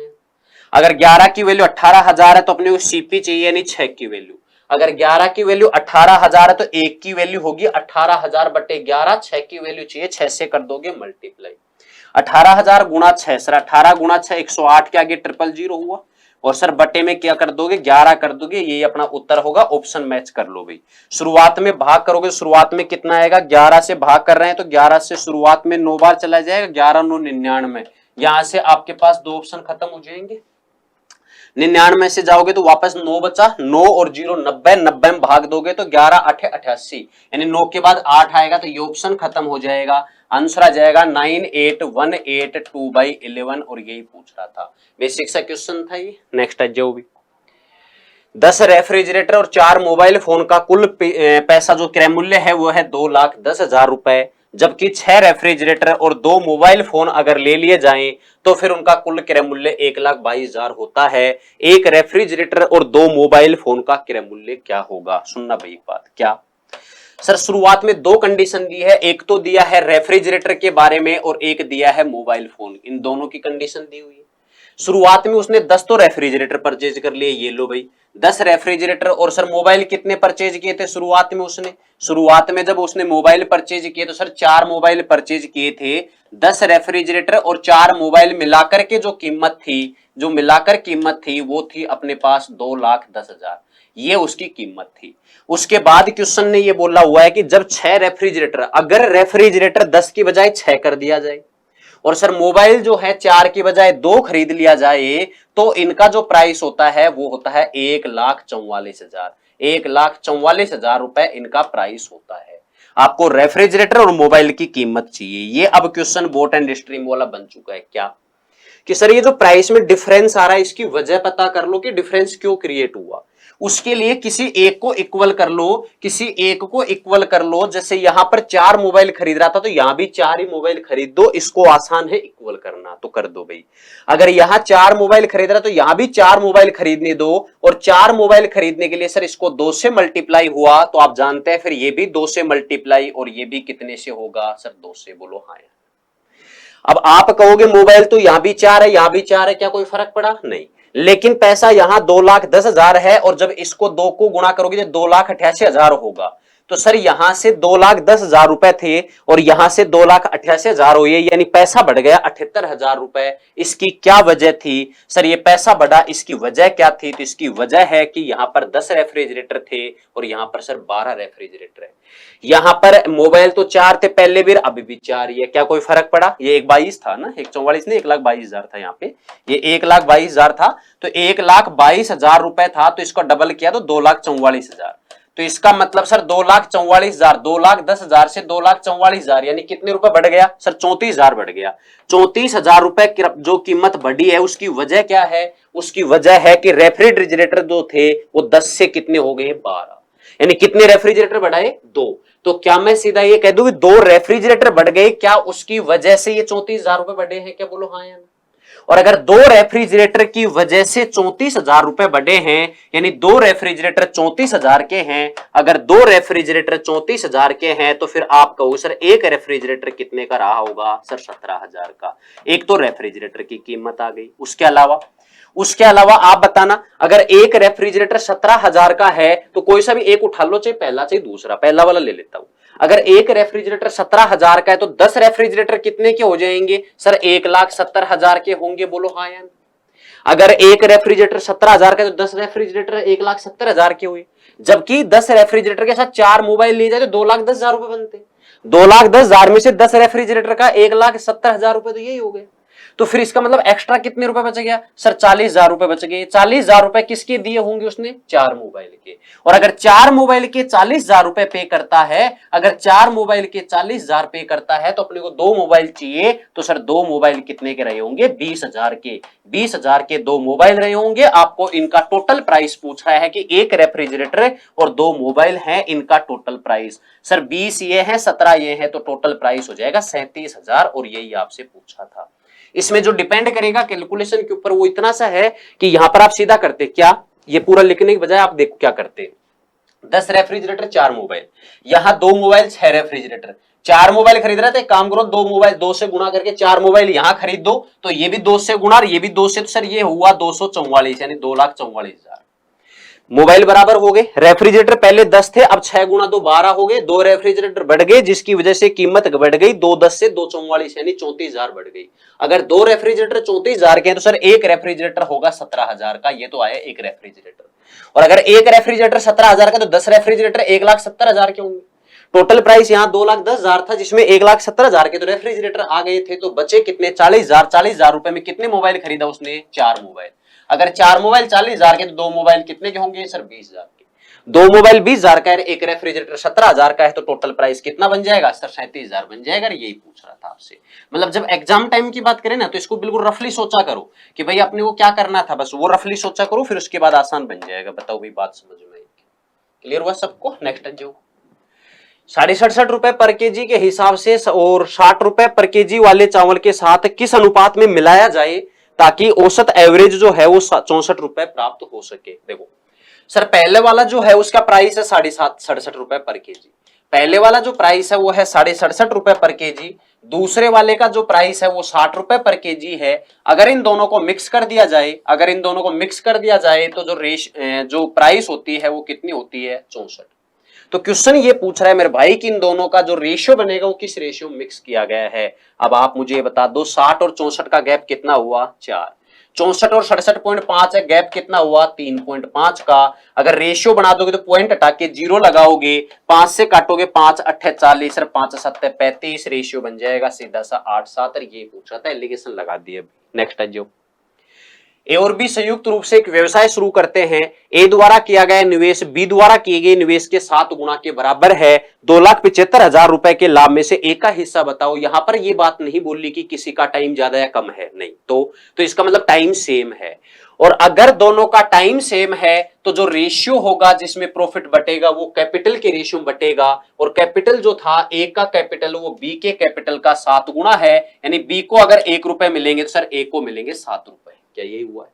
अगर 11 की वैल्यू 18,000 है तो अपने को सीपी चाहिए यानी 6 की वैल्यू। अगर 11 की वैल्यू 18,000 है तो 1 की वैल्यू होगी 18,000 बटे 11, 6 की वैल्यू चाहिए, 6 से कर दोगे मल्टीप्लाई। 18,000 गुणा 6 सर 18 गुणा 6 108 के आगे 000 हुआ, और सर बटे में क्या कर दोगे 11 कर दोगे, ये अपना उत्तर होगा। ऑप्शन मैच कर लो भाई। शुरुआत में भाग करोगे, शुरुआत में कितना आएगा, 11 से भाग कर रहे हैं तो 11 से शुरुआत में 9 बार चला जाएगा, 11 9 99, यहां से आपके पास 2 ऑप्शन खत्म हो जाएंगे। 99 से जाओगे तो वापस 9 बचा, 9 और 0 90, 90 में भाग दोगे तो 11 8 88, यानी 9 के बाद 8 आएगा तो ये ऑप्शन खत्म हो जाएगा। आंसर आ जाएगा 98,182/11, और यही पूछ रहा था, बेसिक सा क्वेश्चन था ये। नेक्स्ट है जो भी 10 रेफ्रिजरेटर और 4 मोबाइल फोन का कुल पैसा जो क्रय मूल्य है वो है 2,10,000 रुपए, जबकि 6 रेफ्रिजरेटर और 2 मोबाइल फोन अगर ले लिए जाएं तो फिर उनका कुल क्रय मूल्य 1,22,000 होता है। एक रेफ्रिजरेटर और 2 मोबाइल फोन का क्रय मूल्य क्या होगा। सुनना भाई बात, क्या सर शुरुआत में 2 कंडीशन दी है, एक तो दिया है रेफ्रिजरेटर के बारे में और एक दिया है मोबाइल फोन, इन दोनों की कंडीशन दी हुई है। शुरुआत में उसने 10 तो रेफ्रिजरेटर परचेज कर लिए, ये लो भाई 10 रेफ्रिजरेटर, और सर मोबाइल कितने परचेज किए थे शुरुआत में उसने, शुरुआत में जब उसने मोबाइल परचेज किए तो सर 4 मोबाइल परचेज किए थे। 10 रेफ्रिजरेटर और 4 मोबाइल मिलाकर के जो कीमत थी, जो मिलाकर कीमत थी वो थी अपने पास 2,10,000, ये उसकी कीमत थी। उसके बाद क्वेश्चन ने ये बोला हुआ है कि जब 6 रेफ्रिजरेटर, अगर रेफ्रिजरेटर 10 की बजाय 6 कर दिया जाए और सर मोबाइल जो है 4 की बजाय 2 खरीद लिया जाए तो इनका जो प्राइस होता है वो होता है 1,44,000, 1,44,000 रुपए इनका प्राइस होता है। आपको रेफ्रिजरेटर और मोबाइल की कीमत चाहिए, ये अब क्वेश्चन बोट एंड स्ट्रीम वाला बन चुका है। क्या कि सर ये जो प्राइस में डिफरेंस आ रहा है इसकी वजह पता कर लो कि डिफरेंस क्यों क्रिएट हुआ। उसके लिए किसी एक को इक्वल कर लो, किसी एक को इक्वल कर लो। जैसे यहां पर 4 मोबाइल खरीद रहा था तो यहां भी 4 ही मोबाइल खरीद दो, इसको आसान है इक्वल करना, तो कर दो भाई। अगर यहां 4 मोबाइल खरीद रहा तो यहां भी 4 मोबाइल खरीदने दो, और 4 मोबाइल खरीदने के लिए सर इसको 2 से मल्टीप्लाई हुआ तो आप जानते हैं फिर ये भी 2 से मल्टीप्लाई, और ये भी कितने से होगा सर 2 से, बोलो हाँ। अब आप कहोगे मोबाइल तो यहां भी 4 है यहां भी 4 है, क्या कोई फर्क पड़ा, नहीं, लेकिन पैसा यहां 2,10,000 है, और जब इसको 2 को गुणा करोगे तो 2,88,000 होगा। तो सर यहां से 2,10,000 रुपए थे और यहां से 2,88,000 हुए, यानी पैसा बढ़ गया 78,000 रुपए। इसकी क्या वजह थी सर, ये पैसा बढ़ा, इसकी वजह क्या थी, तो इसकी वजह है कि यहां पर 10 रेफ्रिजरेटर थे और यहां पर सर 12 रेफ्रिजरेटर है। यहां पर मोबाइल तो 4 थे पहले भी, अभी भी 4 ही है, क्या कोई फर्क पड़ा। ये 1,22,000 था ना, 1,44,000 नहीं 1,22,000 था यहाँ पे, ये 1,22,000 था, तो 1,22,000 रुपए था, तो इसको डबल किया तो 2,44,000। तो इसका मतलब सर 2,44,000, 2,10,000 से 2,44,000 यानी कितने रुपए बढ़ गया सर, 34,000 बढ़ गया। 34,000 रुपए जो कीमत बढ़ी है उसकी वजह क्या है, उसकी वजह है कि रेफ्रिजरेटर जो थे वो 10 से कितने हो गए 12, यानी कितने रेफ्रिजरेटर बढ़ाए 2। तो क्या मैं सीधा ये कह दूं कि 2 रेफ्रिजरेटर बढ़ गए, क्या उसकी वजह से ये 34,000 रुपए बढ़े हैं, क्या बोलो हाँ या ना। और अगर 2 रेफ्रिजरेटर की वजह से 34,000 रुपए बढ़े हैं, यानी 2 रेफ्रिजरेटर 34,000 के हैं, अगर 2 रेफ्रिजरेटर 34,000 के हैं तो फिर आप कहो सर एक रेफ्रिजरेटर कितने का रहा होगा सर 17,000 का। एक तो रेफ्रिजरेटर की कीमत आ गई। उसके अलावा आप बताना, अगर एक रेफ्रिजरेटर 17,000 का है तो कोई सा भी एक उठा लो, चाहे पहला चाहे दूसरा, पहला वाला ले लेता हूं। अगर एक रेफ्रिजरेटर 17,000 का है तो 10 रेफ्रिजरेटर कितने के हो जाएंगे सर, 1,70,000 के होंगे, बोलो हाँ या नहीं। अगर एक रेफ्रिजरेटर 17,000 का तो 10 रेफ्रिजरेटर 1,70,000 के हुए, जबकि 10 रेफ्रिजरेटर के साथ 4 मोबाइल लिए जाए तो 2,10,000 रुपए बनते। 2,10,000 में से 10 रेफ्रिजरेटर का 1,70,000 रुपए तो यही हो गए। तो फिर इसका मतलब एक्स्ट्रा कितने रुपए बच गया सर? 40,000 रुपए बच गए। 40,000 रुपए किसके दिए होंगे उसने? 4 मोबाइल के। और अगर 4 मोबाइल के 40,000 रुपए पे करता है, अगर 4 मोबाइल के 40,000 पे करता है तो अपने को 2 मोबाइल चाहिए, तो सर 2 मोबाइल कितने के रहे होंगे? 20,000 के। 20,000 के 2 मोबाइल रहे होंगे। आपको इनका टोटल प्राइस पूछ रहा है कि एक रेफ्रिजरेटर और 2 मोबाइल है, इनका टोटल प्राइस। सर 20 ये है, 17 ये है, तो टोटल प्राइस हो जाएगा 37,000 और यही आपसे पूछा था। इसमें जो डिपेंड करेगा कैलकुलेशन के ऊपर वो इतना सा है कि यहां पर आप सीधा करते क्या, ये पूरा लिखने की बजाय आप देखो क्या करते, 10 रेफ्रिजरेटर 4 मोबाइल, यहां 2 मोबाइल 6 रेफ्रिजरेटर। 4 मोबाइल खरीद रहे थे, काम करो 2 मोबाइल 2 से गुणा करके 4 मोबाइल यहां खरीद दो, तो ये भी 2 से गुणा और ये भी 2 से, तो सर ये हुआ 244 यानी 2,44,000 मोबाइल बराबर हो गए। रेफ्रिजरेटर पहले 10 थे, अब 6 गुणा 2 12 हो गए। 2 रेफ्रिजरेटर बढ़ गए जिसकी वजह से कीमत बढ़ गई, 2 10 से 244 यानी 34,000 बढ़ गई। अगर 2 रेफ्रिजरेटर 34,000 के हैं तो सर एक रेफ्रिजरेटर होगा 17,000 का, ये तो आया एक रेफ्रिजरेटर। और अगर एक रेफ्रिजरेटर 17,000 का तो 10 रेफ्रिजरेटर 1,70,000 के होंगे। टोटल प्राइस यहाँ 2,10,000 था जिसमें 1,70,000 के तो रेफ्रिजरेटर आ गए थे, तो बचे कितने? 40,000। 40,000 रुपए में कितने मोबाइल खरीदा उसने? 4 मोबाइल। अगर 4 मोबाइल 40,000 के तो 2 मोबाइल कितने के होंगे सर? 20,000 के। 2 मोबाइल 20,000 का है, एक रेफ्रिजरेटर 17,000 का है, तो टोटल प्राइस कितना बन जाएगा सर? 37,000 बन जाएगा। यही पूछ रहा था आपसे। मतलब जब एग्जाम टाइम की बात करें ना तो इसको बिल्कुल रफली सोचा करो कि भाई अपने को क्या करना था, बस वो रफली सोचा करो, फिर उसके बाद आसान बन जाएगा। बताओ भाई बात समझ में आई? क्लियर हुआ सबको? नेक्स्ट जो 67.5 रुपए पर केजी के हिसाब से और 60 रुपए पर केजी वाले चावल के साथ किस अनुपात में मिलाया जाए ताकि औसत एवरेज जो है वो 64 रुपए प्राप्त हो सके? देखो सर पहले वाला जो है उसका प्राइस है 67 रुपए पर केजी। पहले वाला जो प्राइस है वो है 67 रुपए पर केजी। दूसरे वाले का जो प्राइस है वो 60 रुपए पर केजी है। अगर इन दोनों को मिक्स कर दिया जाए, अगर इन दोनों को मिक्स कर दिया जाए तो जो प्राइस होती है वो कितनी होती है? 64। तो क्वेश्चन ये पूछ रहा है मेरे भाई कि इन दोनों का जो रेशियो बनेगा वो किस रेशियो में मिक्स किया गया है। अब आप मुझे बता दो 60 और 64 का गैप कितना हुआ? 4। 64 और 67.5 है, गैप कितना हुआ? 3.5 का। अगर रेशियो बना दोगे तो पॉइंट हटा के 0 लगाओगे, 5 से काटोगे 5 8 40 और 5 7 35, रेशियो बन जाएगा सीधा सा 8 7। और ये पूछ रहा था, एलिगेशन लगा दिए। नेक्स्ट है जो ए और बी संयुक्त रूप से एक व्यवसाय शुरू करते हैं। ए द्वारा किया गया निवेश बी द्वारा किए गए निवेश के 7 गुना के बराबर है। 2,75,000 रुपए के लाभ में से ए का हिस्सा बताओ। यहां पर ये बात नहीं बोली कि किसी का टाइम ज्यादा या कम है, नहीं, तो इसका मतलब टाइम सेम है। और अगर दोनों का टाइम सेम है तो जो रेशियो होगा जिसमें प्रॉफिट बटेगा वो कैपिटल के रेशियो में बटेगा। और कैपिटल जो था ए का कैपिटल वो बी के कैपिटल का 7 गुना है, यानी बी को अगर 1 रुपए मिलेंगे तो सर ए को मिलेंगे 7 रुपए। क्या यही हुआ है?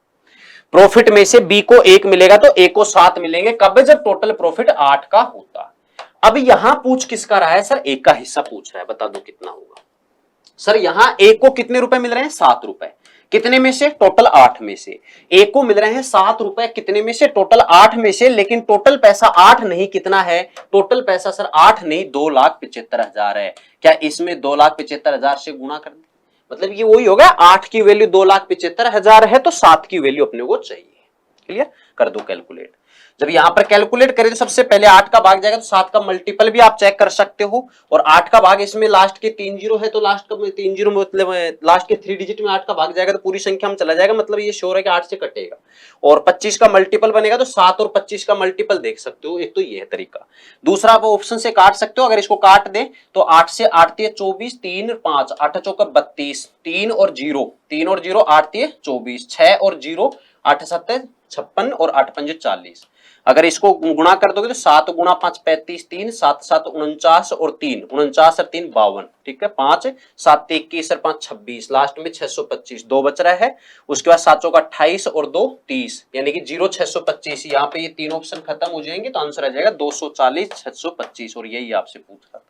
प्रॉफिट में से बी को 1 मिलेगा तो ए को 7 मिलेंगे। कब? जब टोटल प्रॉफिट 8 का होता। अब यहां पूछ किसका रहा है सर? ए का हिस्सा पूछ रहा है, बता दो कितना होगा सर? यहां ए को कितने रुपए मिल रहे हैं? 7 रुपए। कितने में से? टोटल 8 में से। ए को मिल रहे हैं 7 रुपए, कितने में से? टोटल 8 में से। लेकिन टोटल पैसा 8 नहीं, कितना है? टोटल पैसा सर 8 नहीं 2,75,000 है। क्या इसमें 2,75,000 से गुणा कर दे? मतलब ये वही हो गया, 8 की वैल्यू 2,75,000 है तो 7 की वैल्यू अपने को चाहिए। क्लियर? कर दो कैलकुलेट। जब यहां पर कैलकुलेट करें तो सबसे पहले 8 का भाग जाएगा तो 7 का मल्टीपल भी आप चेक कर सकते हो। और 8 का भाग इसमें लास्ट के 3 जीरो है तो लास्ट का 3 जीरो मतलब लास्ट के 3 डिजिट में 8 का भाग जाएगा तो पूरी संख्या में चला जाएगा। मतलब ये श्योर है कि 8 से कटेगा। और 25 का मल्टीपल बनेगा तो 7 और 25 का मल्टीपल देख सकते हो। एक तो ये है तरीका। दूसरा आप ऑप्शन से काट सकते हो। अगर इसको काट दे तो 8 से 8 × 24, 3 5 8 चौका 32, 3 और 0 8 × 24, 6 और 0 8 7 56 और 8 5 40। अगर इसको गुणा कर दोगे तो 7 गुणा 5 35, 3 7 7 49 और 3 49 और 3 52। ठीक है, 5 7 21 और 5 26, लास्ट में 625, 2 बच रहा है। उसके बाद 7 चौका 28 और 2 30, यानी कि 0 625। यहाँ पे ये 3 ऑप्शन खत्म हो जाएंगे तो आंसर आ जाएगा 240 625। और यही आपसे पूछ रहा था।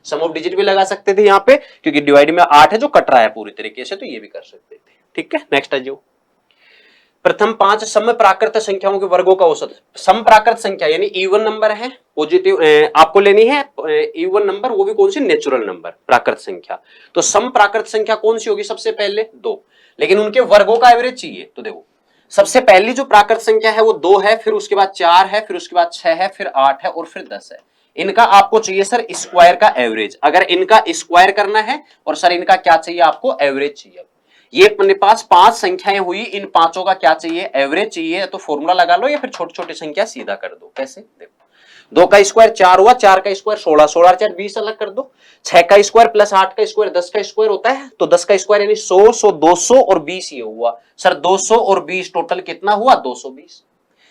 सम ऑफ डिजिट भी लगा सकते थे यहाँ पे क्योंकि डिवाइड में 8 है जो कट रहा है पूरी तरीके से, तो ये भी कर सकते थे। ठीक है, नेक्स्ट है जो प्रथम 5 सम प्राकृत संख्याओं के वर्गों का औसत। सम प्राकृत संख्या यानी इवन नंबर है, पॉजिटिव आपको लेनी है इवन नंबर, वो भी कौन सी? नेचुरल नंबर, प्राकृत संख्या। तो सम प्राकृत संख्या कौन सी होगी? सबसे पहले 2, लेकिन उनके वर्गों का एवरेज चाहिए। तो देखो सबसे पहली जो प्राकृत संख्या है वो 2 है, फिर उसके बाद 4 है, फिर उसके बाद 6 है, फिर 8 है और फिर 10 है। इनका आपको चाहिए सर स्क्वायर का एवरेज। अगर इनका स्क्वायर करना है और सर इनका क्या चाहिए आपको, एवरेज चाहिए। ये अपने पास 5 संख्याएं हुई, इन पांचों का क्या चाहिए, एवरेज चाहिए। तो फॉर्मूला लगा लो या फिर छोटी छोटी संख्या सीधा कर दो। कैसे, देखो 2 का स्क्वायर 4 हुआ, 4 का स्क्वायर 16, 16 4 20 अलग कर दो। 6 का स्क्वायर प्लस 8 का स्क्वायर 10 का स्क्वायर होता है, तो 10 का स्क्वायर यानी 100, 100 200 और 20 ये हुआ। सर 200 और 20 टोटल कितना हुआ, 220।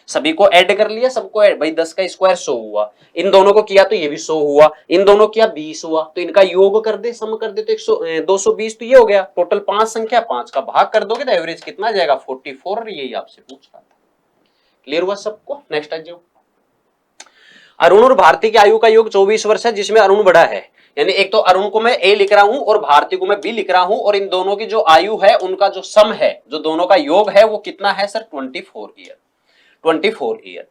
सभी को ऐड कर लिया, सबको ऐड, भाई 10 का स्क्वायर 100 हुआ, इन दोनों को किया तो ये भी 100 हुआ, इन दोनों किया 20 हुआ, तो इनका योग कर दे, सम कर दे तो 220, तो ये हो गया टोटल 5 संख्या, 5 का भाग कर दोगे तो एवरेज कितना आ जाएगा, 44। यही आपसे पूछ रहा था। क्लियर हुआ सबको? नेक्स्ट आ जाओ। अरुण और भारती की आयु का योग 24 वर्ष है, जिसमें अरुण बड़ा है। यानी एक तो अरुण को मैं ए लिख रहा हूं और भारती को मैं बी लिख रहा हूं, और इन दोनों की जो आयु है उनका जो सम है, जो दोनों का योग है वो कितना है सर, 24 ईयर। 24 ईयर,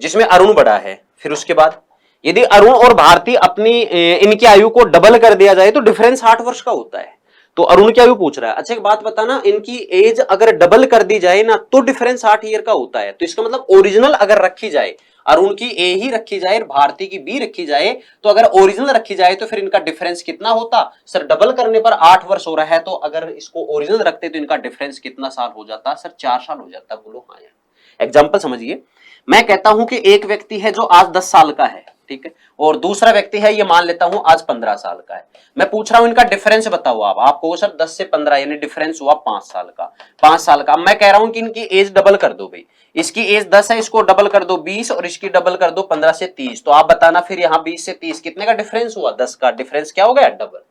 जिसमें अरुण बड़ा है। फिर उसके बाद यदि अरुण और भारती अपनी इनकी आयु को डबल कर दिया जाए तो डिफरेंस 8 वर्ष का होता है। तो अरुण की आयु पूछ रहा है। अच्छा एक बात बताना, इनकी एज अगर डबल कर दी जाए ना तो डिफरेंस 8 ईयर का होता है। तो इसका मतलब ओरिजिनल अगर रखी जाए, अरुण की ए ही रखी जाए, भारती की बी रखी जाए, तो अगर ओरिजिनल रखी जाए तो फिर इनका डिफरेंस कितना होता सर, डबल करने पर 8 वर्ष हो रहा है, तो अगर इसको ओरिजिनल रखते तो इनका डिफरेंस कितना साल हो जाता सर, 4 साल हो जाता। बोलो हाँ यार। एग्जाम्पल समझिए, मैं कहता हूं कि एक व्यक्ति है जो आज 10 साल का है, ठीक है, और दूसरा व्यक्ति है, ये मान लेता हूं आज 15 साल का है। मैं पूछ रहा हूं इनका डिफरेंस बताओ आपको सर 10 से 15 यानी डिफरेंस हुआ 5 साल का, 5 साल का। अब मैं कह रहा हूं कि इनकी एज डबल कर दो भाई, इसकी एज 10 है, इसको डबल कर दो 20 और इसकी डबल कर दो 15 से 30। तो आप बताना फिर यहां 20 से 30 कितने का डिफरेंस हुआ, 10 का डिफरेंस क्या हो गया, डबल।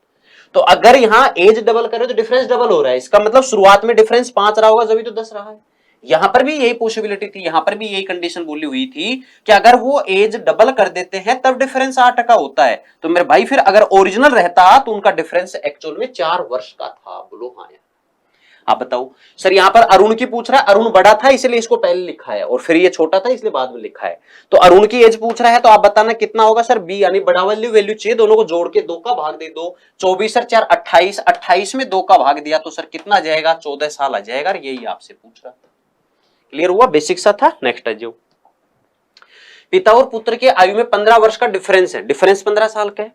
तो अगर यहां एज डबल करे तो डिफरेंस डबल हो रहा है, इसका मतलब शुरुआत में डिफरेंस 5 रहा होगा, जब तो 10 रहा है। यहां पर भी यही पॉसिबिलिटी थी, यहां पर भी यही कंडीशन बोली हुई थी कि अगर वो एज डबल कर देते हैं तब डिफरेंस 8 का होता है। तो मेरे भाई फिर अगर ओरिजिनल रहता तो उनका डिफरेंस एक्चुअल में 4 वर्ष का था। बोलो हाँ। आप बताओ सर, यहां पर अरुण की पूछ रहा है, अरुण बड़ा था इसलिए इसको पहले लिखा है, और फिर ये छोटा था इसलिए बाद में लिखा है। तो अरुण की एज पूछ रहा है, तो आप बताना कितना होगा सर, बी यानी बड़ा वाली वैल्यू चाहिए, दोनों को जोड़ के 2 का भाग दे दो। 24 सर 4 28, 28 में 2 का भाग दिया तो सर कितना आ जाएगा, 14 साल आ जाएगा। यही आपसे पूछ रहा था। क्लियर हुआ? बेसिक सा था। नेक्स्ट आ जाओ। पिता और पुत्र के आयु में 15 वर्ष का डिफरेंस है, डिफरेंस 15 साल का है।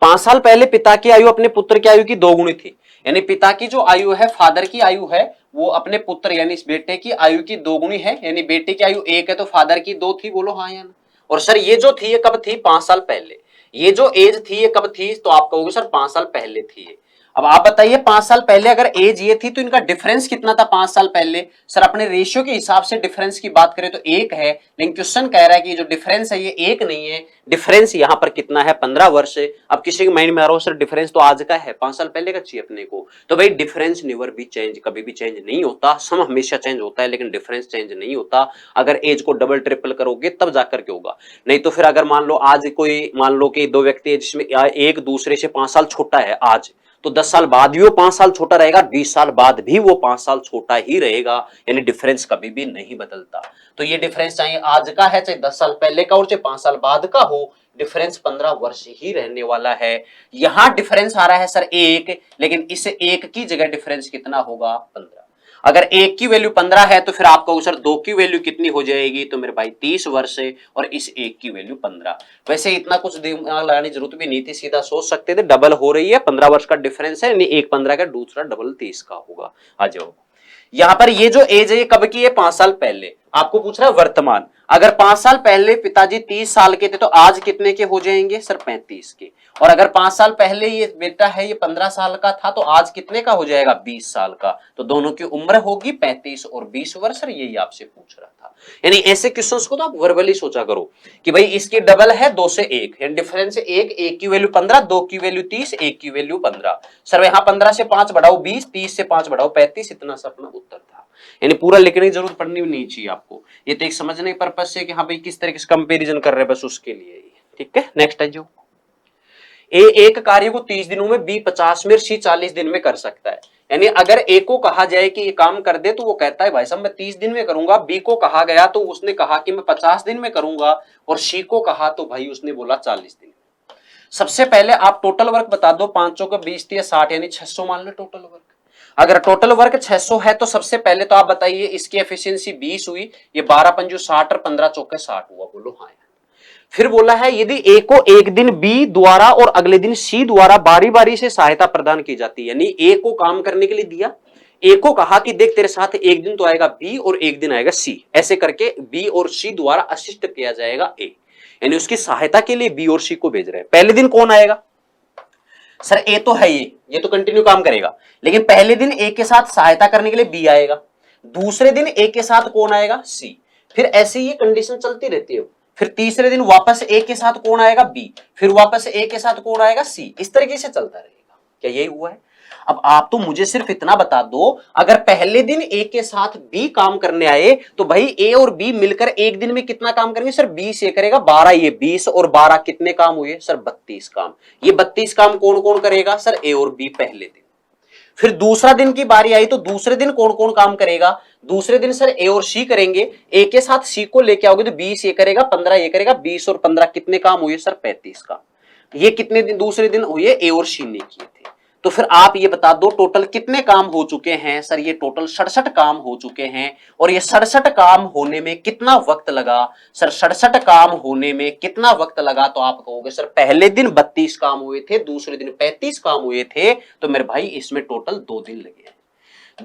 5 साल पहले पिता की आयु अपने पुत्र की आयु की 2 गुनी थी, यानी पिता की जो आयु है, फादर की आयु है, वो अपने पुत्र यानी इस बेटे की आयु की 2 गुनी है। यानी बेटे की आयु 1 है तो फादर की 2 थी। बोलो हाँ या ना। और सर ये जो थी ये कब थी, 5 साल पहले। ये जो एज थी ये कब थी, तो आप कहोगे सर 5 साल पहले थी। अब आप बताइए 5 साल पहले अगर एज ये थी तो इनका डिफरेंस कितना था 5 साल पहले। सर अपने रेशियो के हिसाब से डिफरेंस की बात करें तो 1 है, लेकिन क्वेश्चन कह रहा है कि जो डिफरेंस है ये 1 नहीं है, डिफरेंस यहां पर कितना है, 15 वर्ष है। अब किसी के माइंड में आ रहा हो सर डिफरेंस तो आज का है, 5 साल पहले का चाहिए अपने को। तो भाई डिफरेंस नेवर बी चेंज, कभी भी चेंज नहीं होता। सम हमेशा चेंज होता है लेकिन डिफरेंस चेंज नहीं होता। अगर एज को डबल ट्रिपल करोगे तब जाकर के होगा, नहीं तो फिर अगर मान लो आज कोई, मान लो कि 2 व्यक्ति है जिसमें एक दूसरे से 5 साल छोटा है आज, तो 10 साल बाद भी वो 5 साल छोटा रहेगा, 20 साल बाद भी वो 5 साल छोटा ही रहेगा। यानी डिफरेंस कभी भी नहीं बदलता। तो ये डिफरेंस चाहे आज का है, चाहे 10 साल पहले का और चाहे 5 साल बाद का हो, डिफरेंस 15 वर्ष ही रहने वाला है। यहां डिफरेंस आ रहा है सर 1, लेकिन इस 1 की जगह डिफरेंस कितना होगा, 15। अगर 1 की वैल्यू 15 है तो फिर आप कहो सर 2 की वैल्यू कितनी हो जाएगी, तो मेरे भाई 30 वर्ष है, और इस 1 की वैल्यू 15। वैसे इतना कुछ दिमाग लगाने की जरूरत भी नहीं थी, सीधा सोच सकते थे डबल हो रही है, 15 वर्ष का डिफरेंस है, यानी 1 15 का, दूसरा डबल 30 का होगा। आ जाओ। यहां पर ये जो एज है ये कब की है, 5 साल पहले। आपको पूछ रहा है वर्तमान। अगर 5 साल पहले पिताजी 30 साल के थे तो आज कितने के हो जाएंगे सर, 35 के। और अगर 5 साल पहले ये बेटा है ये 15 साल का था तो आज कितने का हो जाएगा, 20 साल का। तो दोनों की उम्र होगी 35 और 20 वर्ष। यही आपसे पूछ रहा था। यानी ऐसे क्वेश्चंस को तो आप वर्बली सोचा करो कि भाई इसकी डबल है 2 से 1, यानी डिफरेंस 1, 1 की वैल्यू 15, 2 की वैल्यू 30, 1 की वैल्यू 15। सर यहां 15 से 5 बढ़ाओ 20, 30 से 5 बढ़ाओ 35, इतना सा अपना उत्तर था। यानी पूरा लिखने की जरूरत पड़नी भी नहीं चाहिए आपको, ये तो एक समझने के पर्पज से कि हाँ भाई किस तरीके से कंपैरिजन कर रहे हैं, बस उसके लिए। ठीक है, नेक्स्ट है जो ए एक कार्य को 30 दिनों में, बी 50 में, सी 40 दिन में कर सकता है। यानी अगर ए को कहा जाए कि ये काम कर दे तो वो कहता है भाई साहब मैं 30 दिन में करूंगा। बी को कहा गया तो उसने कहा कि मैं 50 दिन में करूंगा, और सी को कहा तो भाई उसने बोला 40 दिन। सबसे पहले आप टोटल वर्क बता दो, 5 का 20 या 60 यानी 600 मान लो टोटल वर्क। अगर टोटल वर्क 600 है तो सबसे पहले तो आप बताइए इसकी एफिशिएंसी 20 हुई, ये 12 पंजू 60 और 15 चौके 60 हुआ, बोलो हाँ। फिर बोला है यदि ए को एक दिन बी द्वारा और अगले दिन सी द्वारा बारी बारी से सहायता प्रदान की जाती है, यानी ए को काम करने के लिए दिया, ए को कहा कि देख तेरे साथ एक दिन तो आएगा बी और एक दिन आएगा सी, ऐसे करके बी और सी द्वारा असिस्ट किया जाएगा ए, यानी उसकी सहायता के लिए बी और सी को भेज रहे हैं। पहले दिन कौन आएगा सर, ए तो है, ये तो कंटिन्यू काम करेगा, लेकिन पहले दिन ए के साथ सहायता करने के लिए बी आएगा, दूसरे दिन ए के साथ कौन आएगा सी, फिर ऐसे ये कंडीशन चलती रहती है। फिर तीसरे दिन वापस ए के साथ कौन आएगा बी, फिर वापस ए के साथ कौन आएगा सी, इस तरीके से चलता रहेगा। क्या यही हुआ है? अब आप तो मुझे सिर्फ इतना बता दो, अगर पहले दिन ए के साथ बी काम करने आए तो भाई ए और बी मिलकर एक दिन में कितना काम करेंगे सर, 20 ये करेगा 12, ये 20 और 12 कितने काम हुए सर 32 काम। ये 32 काम कौन कौन करेगा सर, ए और बी पहले दिन। फिर दूसरा दिन की बारी आई तो दूसरे दिन कौन कौन काम करेगा, दूसरे दिन सर ए और सी करेंगे, ए के साथ सी को लेके आओगे तो 20 ये करेगा 15 ये करेगा, 20 और 15 कितने काम हुए सर 35 काम। ये कितने दिन दूसरे दिन हुए ए और सी ने किए थे। तो फिर आप ये बता दो टोटल कितने काम हो चुके हैं सर, ये टोटल 67 काम हो चुके हैं। और ये 67 काम होने में कितना वक्त लगा सर, 67 काम होने में कितना वक्त लगा, तो आप कहोगे सर पहले दिन 32 काम हुए थे, दूसरे दिन 35 काम हुए थे, तो मेरे भाई इसमें टोटल 2 दिन लगे,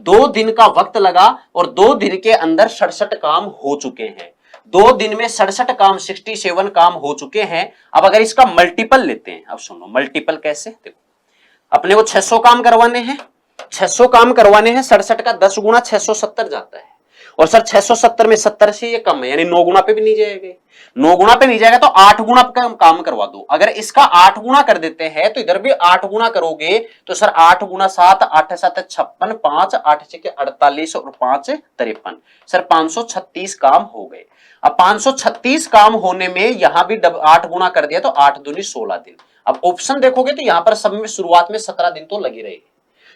2 दिन का वक्त लगा और 2 दिन के अंदर 67 काम हो चुके हैं। 2 दिन में 67 काम 67 काम हो चुके हैं। अब अगर इसका मल्टीपल लेते हैं, अब सुनो मल्टीपल कैसे, देखो अपने को 600 काम करवाने हैं, 600 काम करवाने हैं, 67 का 10 गुना 670 जाता है, और सर 670 में 70 से ये कम है, यानी 9 गुना पे भी नहीं जाएगा, 9 गुना पे नहीं जाएगा तो 8 गुना का काम करवा दो। अगर इसका 8 गुना कर देते हैं तो इधर भी 8 गुना करोगे तो सर 8 गुना 7, 8 7 56, 5 8 6 48 और 5 53, सर 536 काम हो गए। अब 536 काम होने में यहां भी 8 गुना कर दिया तो 8 दूनी 16 दिन। अब ऑप्शन देखोगे तो यहां पर सब में शुरुआत में 17 दिन तो लगे रहे,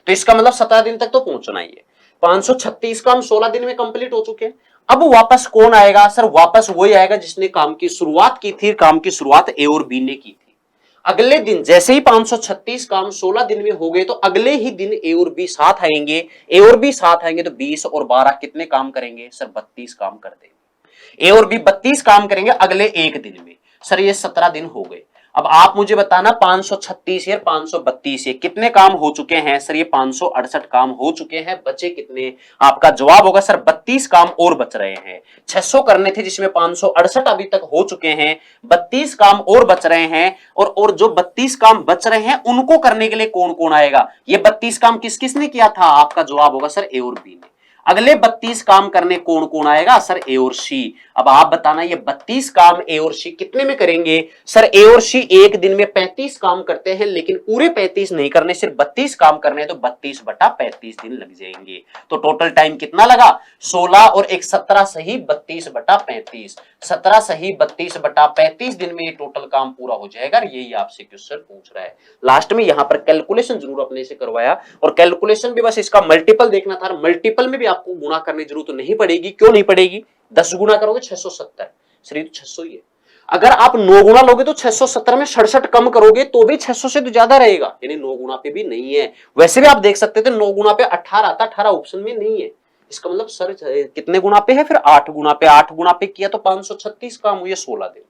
तो इसका मतलब 17 दिन तक तो पहुंचना ही है। 536 काम 16 दिन में कंप्लीट हो चुके हैं। अब वापस कौन आएगा सर, वापस वही आएगा जिसने काम की शुरुआत की थी, काम की शुरुआत ए और बी ने की थी। अगले दिन जैसे ही 536 काम 16 दिन में हो गए तो अगले ही दिन ए और बी साथ आएंगे, ए और बी साथ आएंगे तो 20 और 12 कितने काम करेंगे सर 32 काम कर देंगे। ए और बी 32 काम करेंगे अगले एक दिन में, सर ये 17 दिन हो गए। अब आप मुझे बताना 536 या 532 ये कितने काम हो चुके हैं सर, ये 568 काम हो चुके हैं, बचे कितने, आपका जवाब होगा सर 32 काम और बच रहे हैं। 600 करने थे जिसमें 568 अभी तक हो चुके हैं, 32 काम और बच रहे हैं, और जो 32 काम बच रहे हैं उनको करने के लिए कौन कौन आएगा, ये 32 काम किस किस ने किया था, आपका जवाब होगा सर ए और बी ने। अगले 32 काम करने कौन कौन आएगा सर ए और सी। अब आप बताना ये 32 काम ए और सी कितने में करेंगे सर, ए और सी एक दिन में 35 काम करते हैं, लेकिन पूरे 35 नहीं करने, सिर्फ 32 काम करने हैं, तो 32 बटा 35 दिन लग जाएंगे। तो टोटल टाइम कितना लगा 16 और 1 17 सही 32 बटा 35, 17 सही 32 बटा 35 दिन में ये टोटल काम पूरा हो जाएगा। यही आपसे क्वेश्चन पूछ रहा है। लास्ट में यहां पर कैलकुलेशन जरूर अपने से करवाया, और कैलकुलेशन भी बस इसका मल्टीपल देखना था, मल्टीपल में भी आपको गुणा करने की जरूरत नहीं पड़ेगी। क्यों नहीं पड़ेगी, 10 गुना करोगे 670, शरीर 600 ही है। अगर आप 9 गुना लोगे तो 670 में 67 कम करोगे तो भी 600 से तो ज्यादा रहेगा, यानी 9 गुना पे भी नहीं है। वैसे भी आप देख सकते थे 9 गुना पे 18 आता, 18 ऑप्शन में नहीं है। इसका मतलब सर कितने गुना पे है, फिर 8 गुना पे, 8 गुना पे किया तो 536 काम हुए 16 दिन।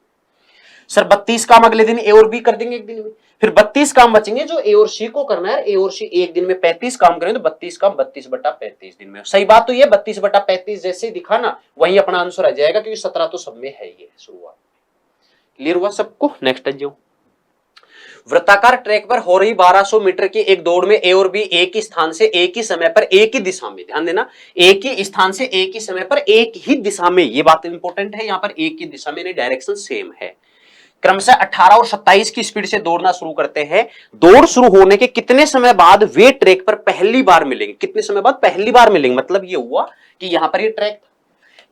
सर 32 काम अगले दिन ए और बी कर देंगे एक दिन में, फिर 32 काम बचेंगे जो ए और सी को करना है। ए और सी एक दिन में 35 काम करें तो 32 काम 32 बटा 35 दिन में। सही बात तो ये 32 बटा 35 जैसे दिखा ना वही अपना आंसर आ जाएगा, क्योंकि 17 तो सब में है ही शुरुआत। क्लियर हुआ सबको? नेक्स्ट जो वृत्ताकार ट्रैक पर हो रही 1200 मीटर की एक दौड़ में ए और बी एक ही स्थान से एक ही समय पर एक ही दिशा में, ध्यान देना, एक ही स्थान से एक ही समय पर एक ही दिशा में, ये बात इंपॉर्टेंट है, यहां पर एक ही दिशा में, डायरेक्शन सेम है, क्रमशः 18 और 27 की स्पीड से दौड़ना शुरू करते हैं। दौड़ शुरू होने के कितने समय बाद वे ट्रैक पर पहली बार मिलेंगे, कितने समय बाद पहली बार मिलेंगे, मतलब ये हुआ कि यहां पर ये ट्रैक था,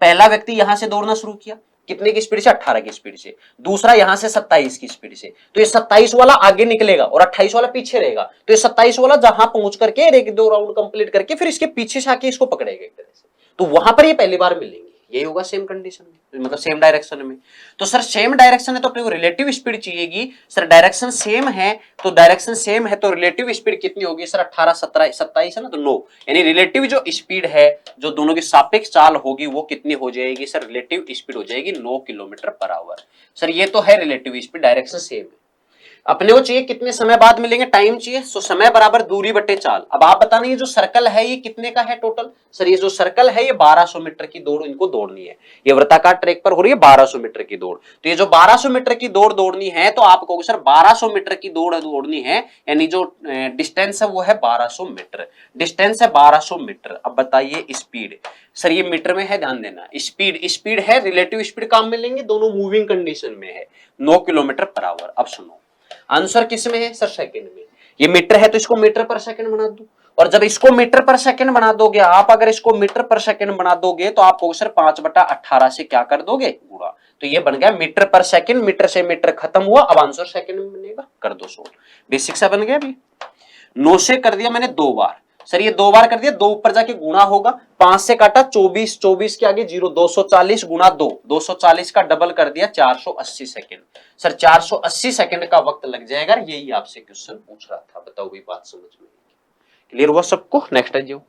पहला व्यक्ति यहां से दौड़ना शुरू किया, कितने की स्पीड से 18 की स्पीड से, दूसरा यहां से 27 की स्पीड से, तो ये 27 वाला आगे निकलेगा और 28 वाला पीछे रहेगा, तो ये 27 वाला जहां पहुंच करके एक दो राउंड कंप्लीट करके फिर इसके पीछे से आके इसको पकड़ेगा एक तरह से, तो वहां पर ये पहली बार मिलेंगे, यही होगा सेम कंडीशन में, मतलब सेम डायरेक्शन में। तो सर सेम डायरेक्शन है तो अपने को रिलेटिव स्पीड चाहिएगी। सर डायरेक्शन सेम है तो रिलेटिव स्पीड कितनी होगी सर? 18, 17, 27 है ना, तो 9। यानी रिलेटिव जो स्पीड है जो दोनों की सापेक्ष चाल होगी वो कितनी हो जाएगी सर? रिलेटिव स्पीड हो जाएगी 9 किलोमीटर पर आवर। सर ये तो है रिलेटिव स्पीड, डायरेक्शन सेम है। अपने को चाहिए कितने समय बाद मिलेंगे, टाइम चाहिए। सो समय बराबर दूरी बटे चाल। अब आप बताना ये जो सर्कल है ये कितने का है टोटल? सर ये जो सर्कल है ये 1200 मीटर की दौड़ इनको दौड़नी है। ये वृत्ताकार ट्रैक पर हो रही है 1200 मीटर की दौड़। तो ये जो 1200 मीटर की दौड़ दौड़नी है तो आप कहोगे सर 1200 मीटर की दौड़ दौड़नी है, यानी जो डिस्टेंस है वो है 1200 मीटर। डिस्टेंस है 1200 मीटर। अब बताइए स्पीड, सर ये मीटर में है, ध्यान देना। स्पीड है, रिलेटिव स्पीड काम में लेंगे, दोनों मूविंग कंडीशन में है, 9 किलोमीटर पर आवर। अब सुनो आंसर किस में है सर? सेकंड में। ये मीटर है तो इसको मीटर पर सेकंड बना दो, और जब इसको मीटर पर सेकंड बना दोगे आप, अगर इसको मीटर पर सेकंड बना दोगे तो आपको सर 5/18 से क्या कर दोगे? गुणा। तो ये बन गया मीटर पर सेकंड। मीटर से मीटर खत्म हुआ, अब आंसर सेकंड में बनेगा। कर दो सोल्व। बेसिक सा बन गया। अभी 9 से कर दिया मैंने 2 बार। सर ये 2 बार कर दिया, 2 ऊपर जाके गुणा होगा, 5 से काटा 24, 24 के आगे 0, 240 गुणा 2, 240 का डबल कर दिया 480 सेकंड। सर 480 सेकंड का वक्त लग जाएगा। यही आपसे क्वेश्चन पूछ रहा था। बताओ भी बात समझ में क्लियर हुआ सबको? नेक्स्ट है जो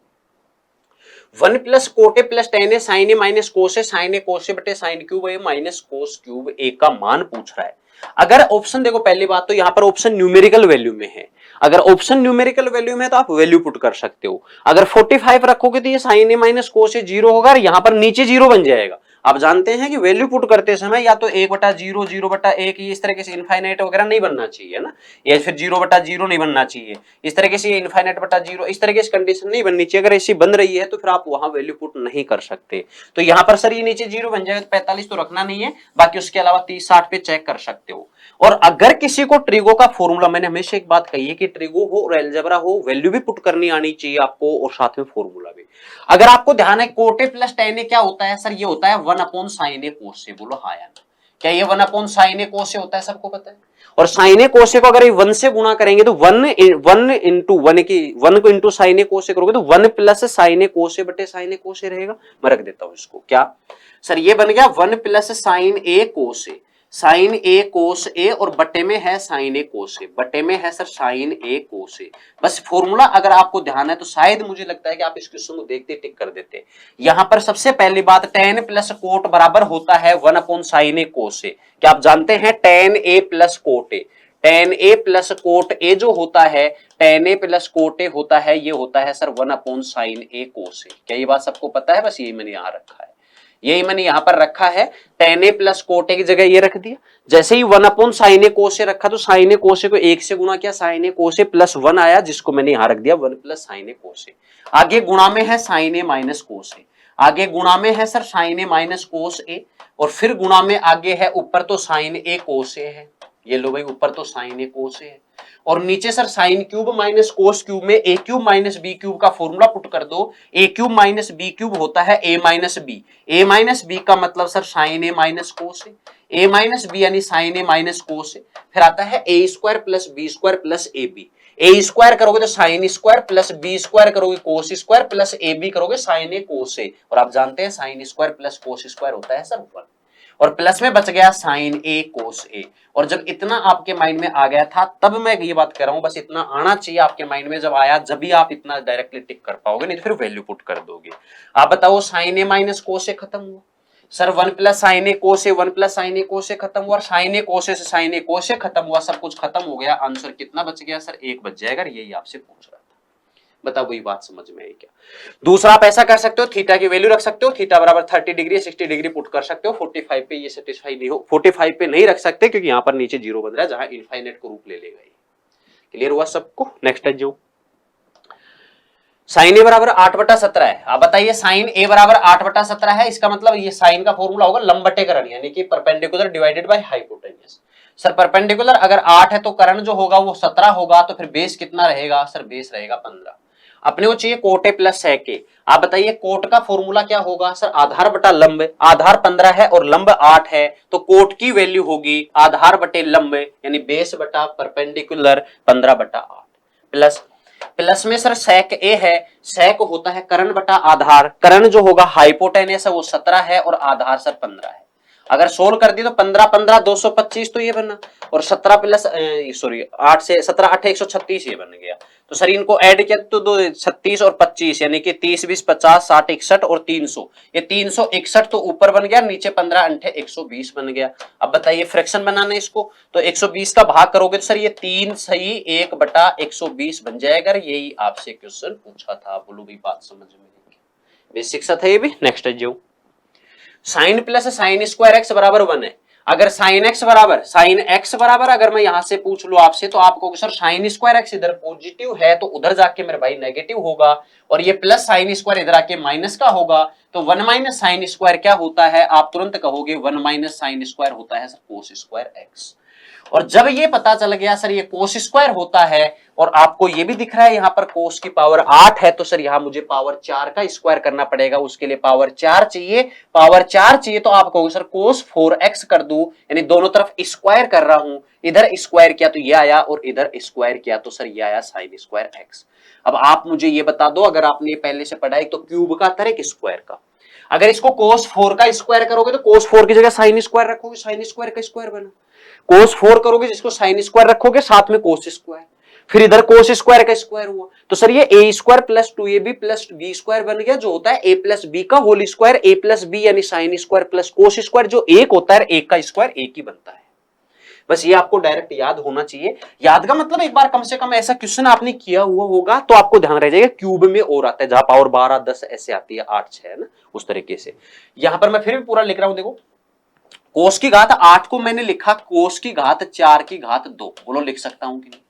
1 प्लस कोटे plus ten A sign A minus cos A sign A cos ए बटे साइन क्यूब ए माइनस कोस क्यूब ए का मान पूछ रहा है। अगर ऑप्शन देखो, पहली बात तो यहां पर ऑप्शन न्यूमेरिकल वैल्यू में है। अगर ऑप्शन न्यूमेरिकल वैल्यू में है तो आप वैल्यू पुट कर सकते हो। अगर 45 रखोगे तो ये साइन ए माइनस कोस ए 0 होगा और यहां पर नीचे 0 बन जाएगा। आप जानते हैं कि वैल्यू पुट करते समय या तो 1/0, 0/1 इस तरीके से इनफाइनाइट वगैरह नहीं बनना चाहिए ना, या फिर 0/0 नहीं बनना चाहिए, इस तरीके से इनफाइनाइट बटा 0 इस तरीके से कंडीशन नहीं बननी चाहिए। अगर ऐसी बन रही है तो फिर आप वहां वैल्यू पुट नहीं कर सकते। तो यहां पर सर ये नीचे 0 बन जाएगा, 45 तो रखना नहीं है, बाकी उसके अलावा 30, 60 पे चेक कर सकते हो। और अगर किसी को ट्रिगो का फॉर्मूला, मैंने हमेशा एक बात कही है कि ट्रिगो हो और अलजेब्रा हो, वैल्यू भी पुट करनी आनी चाहिए आपको और साथ में फॉर्मूला भी। अगर आपको ध्यान है कोटे प्लस टेन ए क्या होता है सर? ये होता है 1/sin a cos a। बोलो हाँ या ना? क्या ये 1/sin a cos a होता है? सबको पता है। और sin a cos a को अगर 1 से गुणा करेंगे तो 1 को into sin a cos a करोगे तो 1 plus sin a cos a बटे sin a cos a रहेगा। मैं रख देता हूं इसको। क्या सर ये बन गया 1 plus sin a cos a, sine A cos A, और बटे में है साइन ए कोस ए, बटे में है सर साइन ए कोस ए। बस फॉर्मूला अगर आपको ध्यान है तो शायद मुझे लगता है कि आप इस क्वेश्चन को देखते टिक कर देते। यहां पर सबसे पहली बात tan प्लस कोट बराबर होता है 1/sin a कोस ए। क्या आप जानते हैं tan a plus cot A? tan a plus cot A जो होता है, tan a plus cot A होता है, ये होता है सर 1/sin a कोस ए। क्या ये बात सबको पता है? बस यही मैंने यहां रखा है, यही मैंने यहां पर रखा है। tan a plus cot A की जगह ये रख दिया। जैसे ही 1/sin a cos a रखा तो sin a cos a को 1 से गुणा किया, sin a cos a plus 1 आया, जिसको मैंने यहां रख दिया 1 plus sin a cos a। आगे गुणा में है sin a minus cos a, आगे गुणा में है sir sin a minus cos a, और फिर गुणा में आगे है ऊपर तो sin a cos a है। ये लो भाई, ऊपर तो sin a cos a है, और नीचे sir sine cube minus cos cube में A cube minus B cube का फॉर्मूला पुट कर दो। A cube minus B cube होता है A minus B. A minus B का मतलब sir sine A minus cos A, A minus B यानी sine A minus cos A. फिर आता है A square plus B square plus A B. A square करोगे तो sine square, plus B square करोगे cos square, plus A B करोगे साइन ए कोस ए। और आप जानते हैं sine square plus cos square होता है सर 1, और प्लस में बच गया साइन ए कोस ए। और जब इतना आपके माइंड में आ गया था तब मैं ये बात कर रहा हूं, बस इतना आना चाहिए आपके माइंड में, जब आया जब भी आप इतना डायरेक्टली टिक कर पाओगे, नहीं तो फिर वैल्यू पुट कर दोगे। आप बताओ साइन ए माइनस कोस ए खत्म हुआ sir, 1 plus sign A cos A, 1 plus sign A cos ए खत्म हुआ, साइन ए कोस ए से साइन ए कोस ए खत्म हुआ, सब कुछ खत्म हो गया। आंसर कितना बच गया सर? 1 बच जाएगा। यही आपसे पूछ रहा था। बताओ वही बात समझ में आई क्या? दूसरा आप ऐसा कर सकते हो, थीटा की वैल्यू रख सकते हो, थीटा बराबर 30 डिग्री 60 डिग्री पुट कर सकते हो। 45 पे ये सेटिस्फाई नहीं हो, 45 पे नहीं रख सकते क्योंकि यहां पर नीचे 0 बन रहा है जहां इनफाइनाइट को रूप ले लेगा। क्लियर हुआ सबको? नेक्स्ट है जो साइन ए बराबर 8/17 है। आप बताइए साइन ए बराबर 8/17 है, इसका मतलब ये साइन का फॉर्मूला होगा लंब बटे करण, यानी कि perpendicular divided by hypotenuse. Sir perpendicular अगर 8 है तो करण जो होगा वो 17 होगा, तो फिर बेस कितना रहेगा सर? बेस रहेगा 15। अपने को चाहिए कोटे प्लस सेक ए। आप बताइए कोट का फॉर्मूला क्या होगा सर? आधार बटा लंब। आधार 15 है और लंब 8 है, तो कोट की वैल्यू होगी आधार बटे लंब, यानी बेस बटा परपेंडिकुलर 15/8 प्लस प्लस में सर सेक ए है, सेक होता है कर्ण बटा आधार, कर्ण जो होगा हाइपोटेनस है वो 17 है और आधार सर 15 है। अगर सोल्व कर दी तो 15 15 225 तो ये बना, और 17 प्लस 8 से 17 8 136 ये बन गया। तो सर इनको ऐड किया तो 36 और 25 यानी कि 30 20 50 60 61 और 300, ये 361 तो ऊपर बन गया, नीचे 15 अंठे 120 बन गया। अब बताइए फ्रैक्शन बनाना है इसको, तो 120 का भाग करोगे तो सर ये 3 सही 1 बटा 120 बन जाएगा। यही आपसे क्वेश्चन पूछा था, बोलो भी बात समझ में, बेसिक सा था ये भी। नेक्स्ट है जो sine plus sine square X बराबर 1 है। अगर साइन एक्स बराबर अगर मैं यहां से पूछ लू आपसे तो आप कहोगे सर साइन स्क्वायर एक्स इधर पॉजिटिव है तो उधर जाके मेरे भाई नेगेटिव होगा, और ये प्लस साइन स्क्वायर इधर आके माइनस का होगा, तो 1 माइनस साइन स्क्वायर क्या होता है, आप तुरंत कहोगे 1 माइनस साइन स्क्वायर होता है सर कोस स्क्वायर एक्स। और जब ये पता चल गया सर ये कोस स्क्वायर होता है, और आपको ये भी दिख रहा है यहां पर कोस की पावर 8 है, तो सर यहां मुझे पावर 4 का स्क्वायर करना पड़ेगा, उसके लिए पावर 4 चाहिए, तो आप कहोगे सर कोस 4x कर दूं, यानी दोनों तरफ स्क्वायर कर रहा हूं, इधर स्क्वायर किया तो ये आया और इधर स्क्वायर किया तो सर ये आया साइन स्क्वायर एक्स। अब आप मुझे ये बता दो, अगर आपने पहले से पढ़ा है तो क्यूब का तरह कि स्क्वायर का, अगर इसको कोस 4 का स्क्वायर करोगे तो कोस 4 की जगह साइन स्क्वायर रखोगे, साइन स्क्वायर का स्क्वायर बना, कोस 4 करोगे जिसको साइन स्क्वायर रखोगे साथ में कोस स्क्वायर, फिर इधर कोस स्क्वायर का स्क्वायर हुआ, तो सर ये A square plus 2ab plus B square बन गया, जो होता है a प्लस बी का whole square, a plus B यानी sine square plus cos square, जो एक होता है एक का स्क्वायर एक ही बनता है। बस ये आपको डायरेक्ट याद होना चाहिए। याद का मतलब एक बार कम से कम ऐसा क्वेश्चन आपने किया हुआ होगा तो आपको ध्यान रह जाएगा, क्यूब में और आता है जहां पावर 12 10 ऐसे आती है, 8 6 है ना, उस तरीके से। यहां पर मैं फिर भी पूरा लिख रहा हूं, देखो कोस की घात 8 को मैंने लिखा कोस की घात 4 की घात 2, बोलो लिख सकता हूं कि नहीं,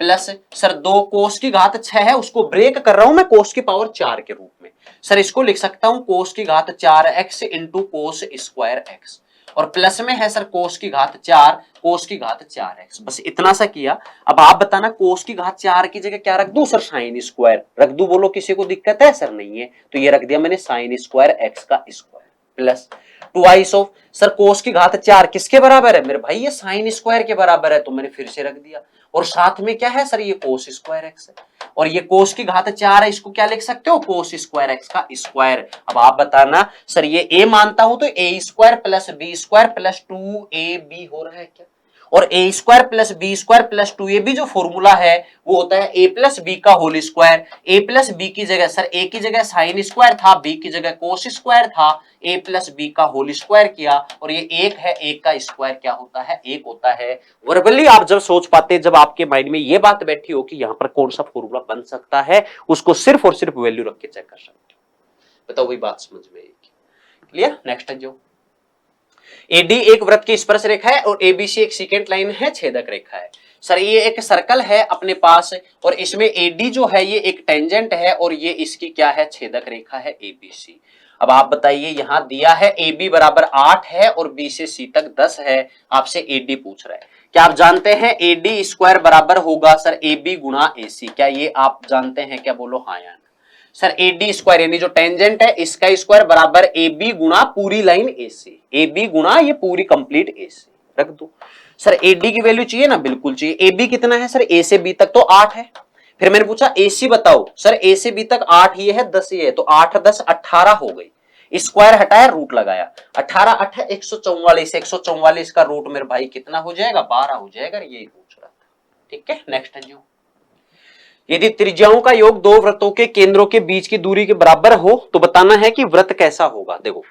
प्लस सर 2 कोस की घात 6 है उसको ब्रेक कर रहा हूं मैं कोस की पावर 4 के रूप में, सर इसको लिख सकता हूं कोस की घात 4x into cos square x, और प्लस में है सर कोस की घात 4 कोस की घात 4x, बस इतना सा किया। अब आप बताना कोस की घात 4 की जगह क्या रख दूं, सर साइन स्क्वायर रख दूं, बोलो किसी को दिक्कत है, सर नहीं है, तो ये रख दिया मैंने साइन स्क्वायर एक्स का square, plus twice of sir कोस की घात 4 किसके बराबर है मेरे भाई, ये साइन स्क्वायर के बराबर है, तो मैंने फिर से रख दिया, और साथ में क्या है सर ये कोस स्क्वायर एक्स है, और ये कोस की घात 4 है, इसको क्या लिख सकते हो कोस स्क्वायर एक्स का स्क्वायर। अब आप बताना सर ये a मानता हूं तो a square plus B square plus 2ab हो रहा है क्या, और a square plus B square plus 2ab जो फॉर्मूला है वो होता है a प्लस बी का whole square, a plus B की जगह सर a की जगह साइन स्क्वायर था, b की जगह कोस स्क्वायर था, a प्लस बी का होल स्क्वायर किया, और ये एक है, एक का स्क्वायर क्या होता है, एक होता है। वर्बली आप जब सोच पाते, जब आपके माइंड में ये बात बैठी हो कि यहां पर कौन सा फॉर्मूला बन सकता है, उसको सिर्फ और सिर्फ वैल्यू रख के चेक कर सकते हो। बताओ वही बात समझ में आएगी, क्लियर। नेक्स्ट है जो AD एक वृत्त की स्पर्श रेखा है और ABC एक सेकेंड लाइन है, छेदक रेखा है। सर ये एक सर्कल है अपने पास, और इसमें AD जो है ये एक टेंजेंट है, और ये इसकी क्या है, छेदक रेखा है ABC। अब आप बताइए यहां दिया है AB बराबर 8 है और B से C तक 10 है, आपसे AD पूछ रहा है। क्या आप जानते हैं AD स्क्वायर बराबर होगा सर AB गुणा AC, क्या ये आप जानते हैं क्या, बोलो हाँ या ना। सर AD स्क्वायर यानी जो टेंजेंट है इसका स्क्वायर बराबर AB गुणा पूरी लाइन AC, AB गुणा ये पूरी कंप्लीट AC रख दो। सर AD की वैल्यू चाहिए ना, बिल्कुल चाहिए। AB कितना है सर, A से B तक तो 8 है, फिर मैंने पूछा AC बताओ, सर A से B तक 8 ये है 10 ये है, तो 8 10 18 हो गई, स्क्वायर हटाया रूट लगाया, 18 8 144, 144 का रूट मेरे भाई कितना हो जाएगा, 12 हो जाएगा, यही पूछ रहा था। ठीक है, नेक्स्ट है जो यदि त्रिज्याओं का योग दो वृत्तों के केंद्रों के बीच की दूरी के बराबर हो तो बताना है कि वृत्त कैसा होगा। देखो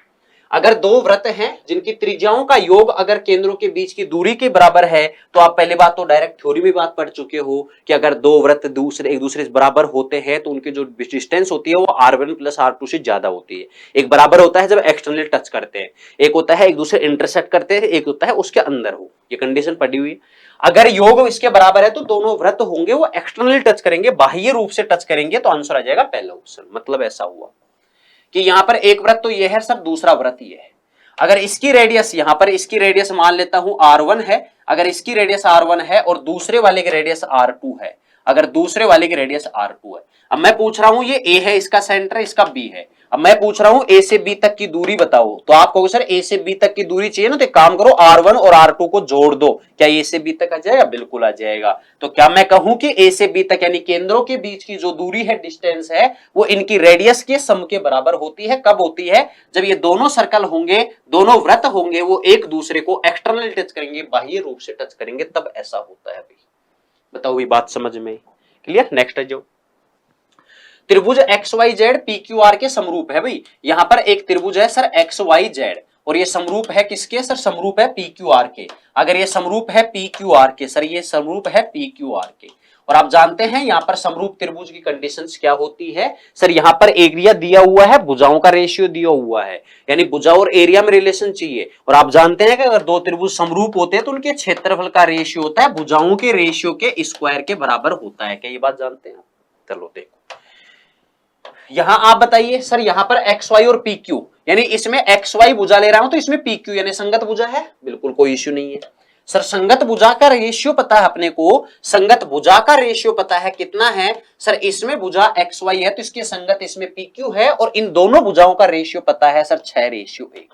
अगर दो वृत्त हैं जिनकी त्रिज्याओं का योग अगर केंद्रों के बीच की दूरी के बराबर है, तो आप पहले बात तो डायरेक्ट थ्योरी में बात पढ़ चुके हो कि अगर दो वृत्त एक दूसरे से बराबर होते हैं तो उनकी जो डिस्टेंस होती है वो r1 प्लस r2 से ज्यादा होती है। एक बराबर होता है जब एक्सटर्नल टच करते हैं, एक होता है एक दूसरे इंटरसेक्ट करते हैं, एक होता है उसके अंदर हो, ये कंडीशन पड़ी हुई है। अगर योग इसके बराबर है तो दोनों वृत्त होंगे वो एक्सटर्नल टच करेंगे, बाह्य रूप से टच करेंगे, तो आंसर आ जाएगा पहला ऑप्शन। मतलब ऐसा हुआ कि यहां पर एक वृत्त तो ये है सर, दूसरा वृत्त ये है। अगर इसकी रेडियस यहां पर इसकी रेडियस मान लेता हूं r1 है, अगर इसकी रेडियस r1 है और दूसरे वाले की रेडियस r2 है, अगर दूसरे वाले की रेडियस r2 है। अब मैं पूछ रहा हूं ये a है, इसका सेंटर है, इसका b है। अब मैं पूछ रहा हूं a से b तक की दूरी बताओ, तो आप कहोगे सर a से b तक की दूरी चाहिए ना, तो एक काम करो r1 और r2 को जोड़ दो, क्या a से b तक आ जाएगा? बिल्कुल आ जाएगा। तो क्या मैं कहूं कि a से b तक यानी केंद्रों के बीच की जो दूरी है, डिस्टेंस है, वो इनकी रेडियस के सम के बराबर होती है। कब होती है? जब ये दोनों सर्कल होंगे, दोनों वृत्त होंगे, वो एक दूसरे को एक्सटर्नल टच करेंगे, बाह्य रूप से टच करेंगे, तब ऐसा होता है। भाई बताओ, ये बात समझ में क्लियर? नेक्स्ट है जो त्रिभुज X Y Z P Q R के समरूप है। भाई यहां पर एक त्रिभुज है सर एक्स वाई जेड, और ये समरूप है किसके? सर समरूप है पी क्यू आर के। अगर ये समरूप है पी क्यू आर के, सर ये समरूप है पी क्यू आर के, और आप जानते हैं यहां पर समरूप त्रिभुज की कंडीशंस क्या होती है? सर यहां पर एरिया दिया हुआ है, भुजाओं का रेशियो दिया हुआ है, यानी भुजा और एरिया में रिलेशन चाहिए। और आप जानते हैं कि अगर दो त्रिभुज समरूप होते हैं तो उनके क्षेत्रफल का रेशियो होता है भुजाओं के रेशियो के स्क्वायर के बराबर होता है। क्या ये बात जानते हैं? चलो देखो, यहां आप बताइए सर, यहां पर एक्स वाई और पी क्यू, यानी इसमें एक्स वाई भुजा ले रहा हूं तो इसमें पी क्यू यानी संगत भुजा है, बिल्कुल कोई इश्यू नहीं है। सर संगत भुजा का रेशियो पता है अपने को, संगत भुजा का रेशियो पता है कितना है? सर इसमें भुजा एक्स वाई है तो इसके संगत इसमें पी क्यू है, और इन दोनों भुजाओं का रेशियो पता है सर 6:1।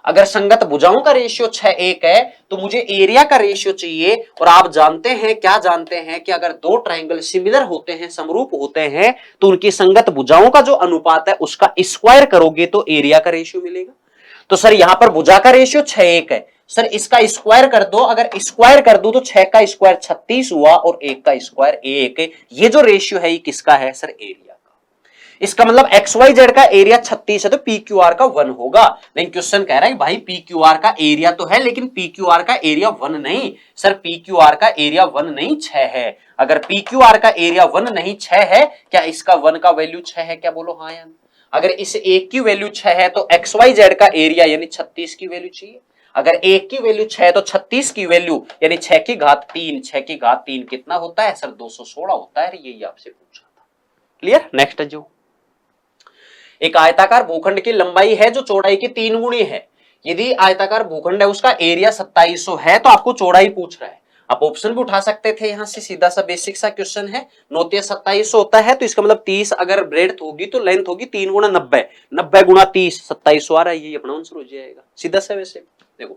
अगर संगत भुजाओं का रेशियो 6:1 है तो मुझे एरिया का रेशियो चाहिए। और आप जानते हैं, क्या जानते हैं कि अगर दो ट्रायंगल सिमिलर होते हैं, समरूप होते हैं, तो उनकी संगत भुजाओं का जो अनुपात है उसका स्क्वायर करोगे तो एरिया का रेशियो मिलेगा। तो सर यहां पर भुजा का रेशियो 6:1 है, सर इसका स्क्वायर कर दो। अगर स्क्वायर कर दो तो 6 का स्क्वायर 36 हुआ और 1 का स्क्वायर 1। ये जो रेशियो है ये किसका है? Sir area. इसका मतलब एक्स वाई जेड का एरिया 36 है तो पी क्यू आर का 1 होगा। लेकिन क्वेश्चन कह रहा है भाई पी क्यू आर का एरिया तो है, लेकिन पी क्यू आर का एरिया 1 नहीं। सर पी क्यू आर का एरिया 1 नहीं 6 है। अगर पी क्यू आर का एरिया 1 नहीं 6 है, क्या इसका 1 का वैल्यू 6 है? क्या बोलो हाँ या? अगर इस एक की वैल्यू 6 है तो एक्स वाई जेड का एरिया यानी 36 की वैल्यू चाहिए। अगर एक की वैल्यू 6 है तो 36 की वैल्यू यानी 6 की घात 3, 6 की घात 3 कितना होता है? सर 216 होता है। यही आपसे पूछा था। क्लियर? नेक्स्ट है जो एक आयताकार भूखंड की लंबाई है जो चौड़ाई की 3 गुनी है। यदि आयताकार भूखंड है उसका एरिया 2700 है तो आपको चौड़ाई पूछ रहा है। आप ऑप्शन भी उठा सकते थे, यहां से सीधा सा बेसिक सा क्वेश्चन है। 9 2700 होता है तो इसका मतलब 30 अगर ब्रेड्थ होगी तो लेंथ होगी 3 गुना 90, 90 गुना 30 2700 आ रहा है। ये अपना आंसर हो जाएगा सीधा सा। वैसे देखो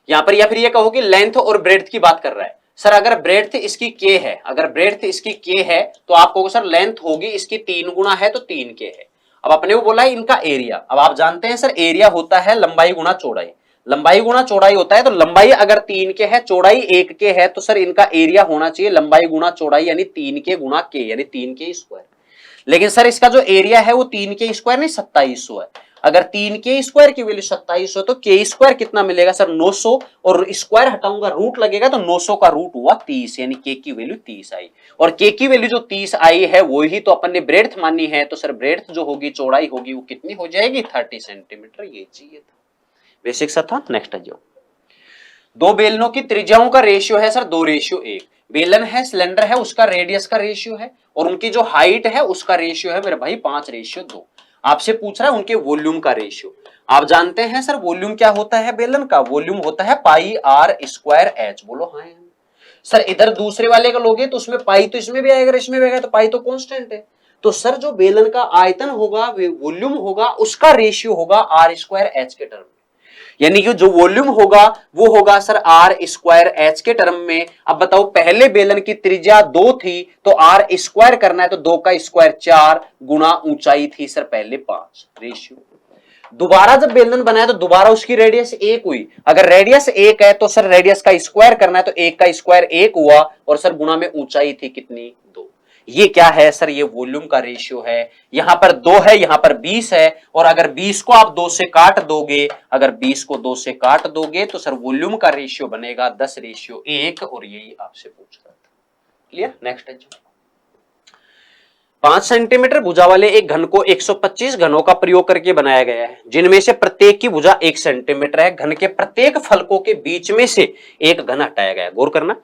यहां पर, या फिर ये कहो कि लेंथ और ब्रेड्थ की बात कर रहा है। सर अगर ब्रेड्थ इसकी के है, अगर ब्रेड्थ इसकी के है तो आप कहोगे सर लेंथ होगी इसकी 3 गुना है तो 3 के है। अब अपने को बोला है इनका एरिया। अब आप जानते हैं सर एरिया होता है लंबाई गुना चौड़ाई, लंबाई गुना चौड़ाई होता है। तो लंबाई अगर 3 के है, चौड़ाई 1 के है, तो सर इनका एरिया होना चाहिए लंबाई गुना चौड़ाई यानी 3 के गुना के यानी 3 के स्क्वायर। लेकिन सर इसका जो एरिया है वो 3 के स्क्वायर नहीं 2700 है। अगर 3 के स्क्वायर की वैल्यू 2700 तो के स्क्वायर कितना मिलेगा? सर 900, और स्क्वायर हटाऊंगा रूट लगेगा तो 900 का रूट हुआ 30 यानी के की वैल्यू 30 आई। और के की वैल्यू जो 30 आई है वो ही तो अपन ने ब्रेड्थ मानी है। तो सर ब्रेड्थ जो होगी, चौड़ाई होगी, वो कितनी हो जाएगी? 30 सेंटीमीटर। ये चाहिए था, बेसिक सा था। नेक्स्ट है जो दो बेलनों की त्रिज्याओं का रेशियो है सर 2:1। बेलन है, सिलेंडर है, उसका रेडियस का रेशियो है, और उनकी जो हाइट है उसका रेशियो है मेरे भाई 5:2। आपसे पूछ रहा है उनके वॉल्यूम का रेशियो। आप जानते हैं सर वॉल्यूम क्या होता है बेलन का? वॉल्यूम होता है पाई आर स्क्वायर एच। बोलो हाँ। सर इधर दूसरे वाले का लोगे तो उसमें पाई तो इसमें भी आएगा, इसमें भी आएगा, तो पाई तो कांस्टेंट है। तो सर जो बेलन का आयतन होगा, वॉल्यूम होगा, उसका रेशियो होगा आर स्क्वायर एच के टर्म में। यानी कि जो वॉल्यूम होगा वो होगा सर आर स्क्वायर एच के टर्म में। अब बताओ पहले बेलन की त्रिज्या 2 थी तो आर स्क्वायर करना है तो 2 का स्क्वायर 4 गुना ऊंचाई थी सर पहले 5 रेशियो। दोबारा जब बेलन बनाया तो दोबारा उसकी रेडियस 1 हुई। अगर रेडियस 1 है तो सर रेडियस का स्क्वायर करना है तो 1 का स्क्वायर 1 हुआ, और सर गुना में ऊंचाई थी कितनी? 2। ये क्या है सर? ये वॉल्यूम का रेशियो है। यहां पर 2 है, यहां पर 20 है, और अगर 20 को आप 2 से काट दोगे, अगर 20 को 2 से काट दोगे तो सर वॉल्यूम का रेशियो बनेगा 10:1, और यही आपसे पूछ रहा था। क्लियर? नेक्स्ट है 5 सेंटीमीटर भुजा वाले एक घन को 125 घनों का प्रयोग करके बनाया गया है, जिनमें से प्रत्येक की भुजा 1 सेंटीमीटर है। घन के प्रत्येक फलकों के बीच में से एक घन हटाया गया। गौर करना,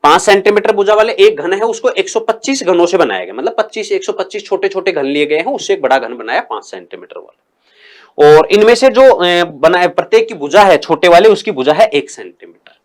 5 सेंटीमीटर भुजा वाले एक घन है, उसको 125 घनों से बनाया गया, मतलब 125 छोटे छोटे घन लिए गए हैं, उससे एक बड़ा घन बनाया 5 सेंटीमीटर वाला। और इनमें से जो बनाए प्रत्येक की भुजा है छोटे वाले, उसकी भुजा है 1 सेंटीमीटर।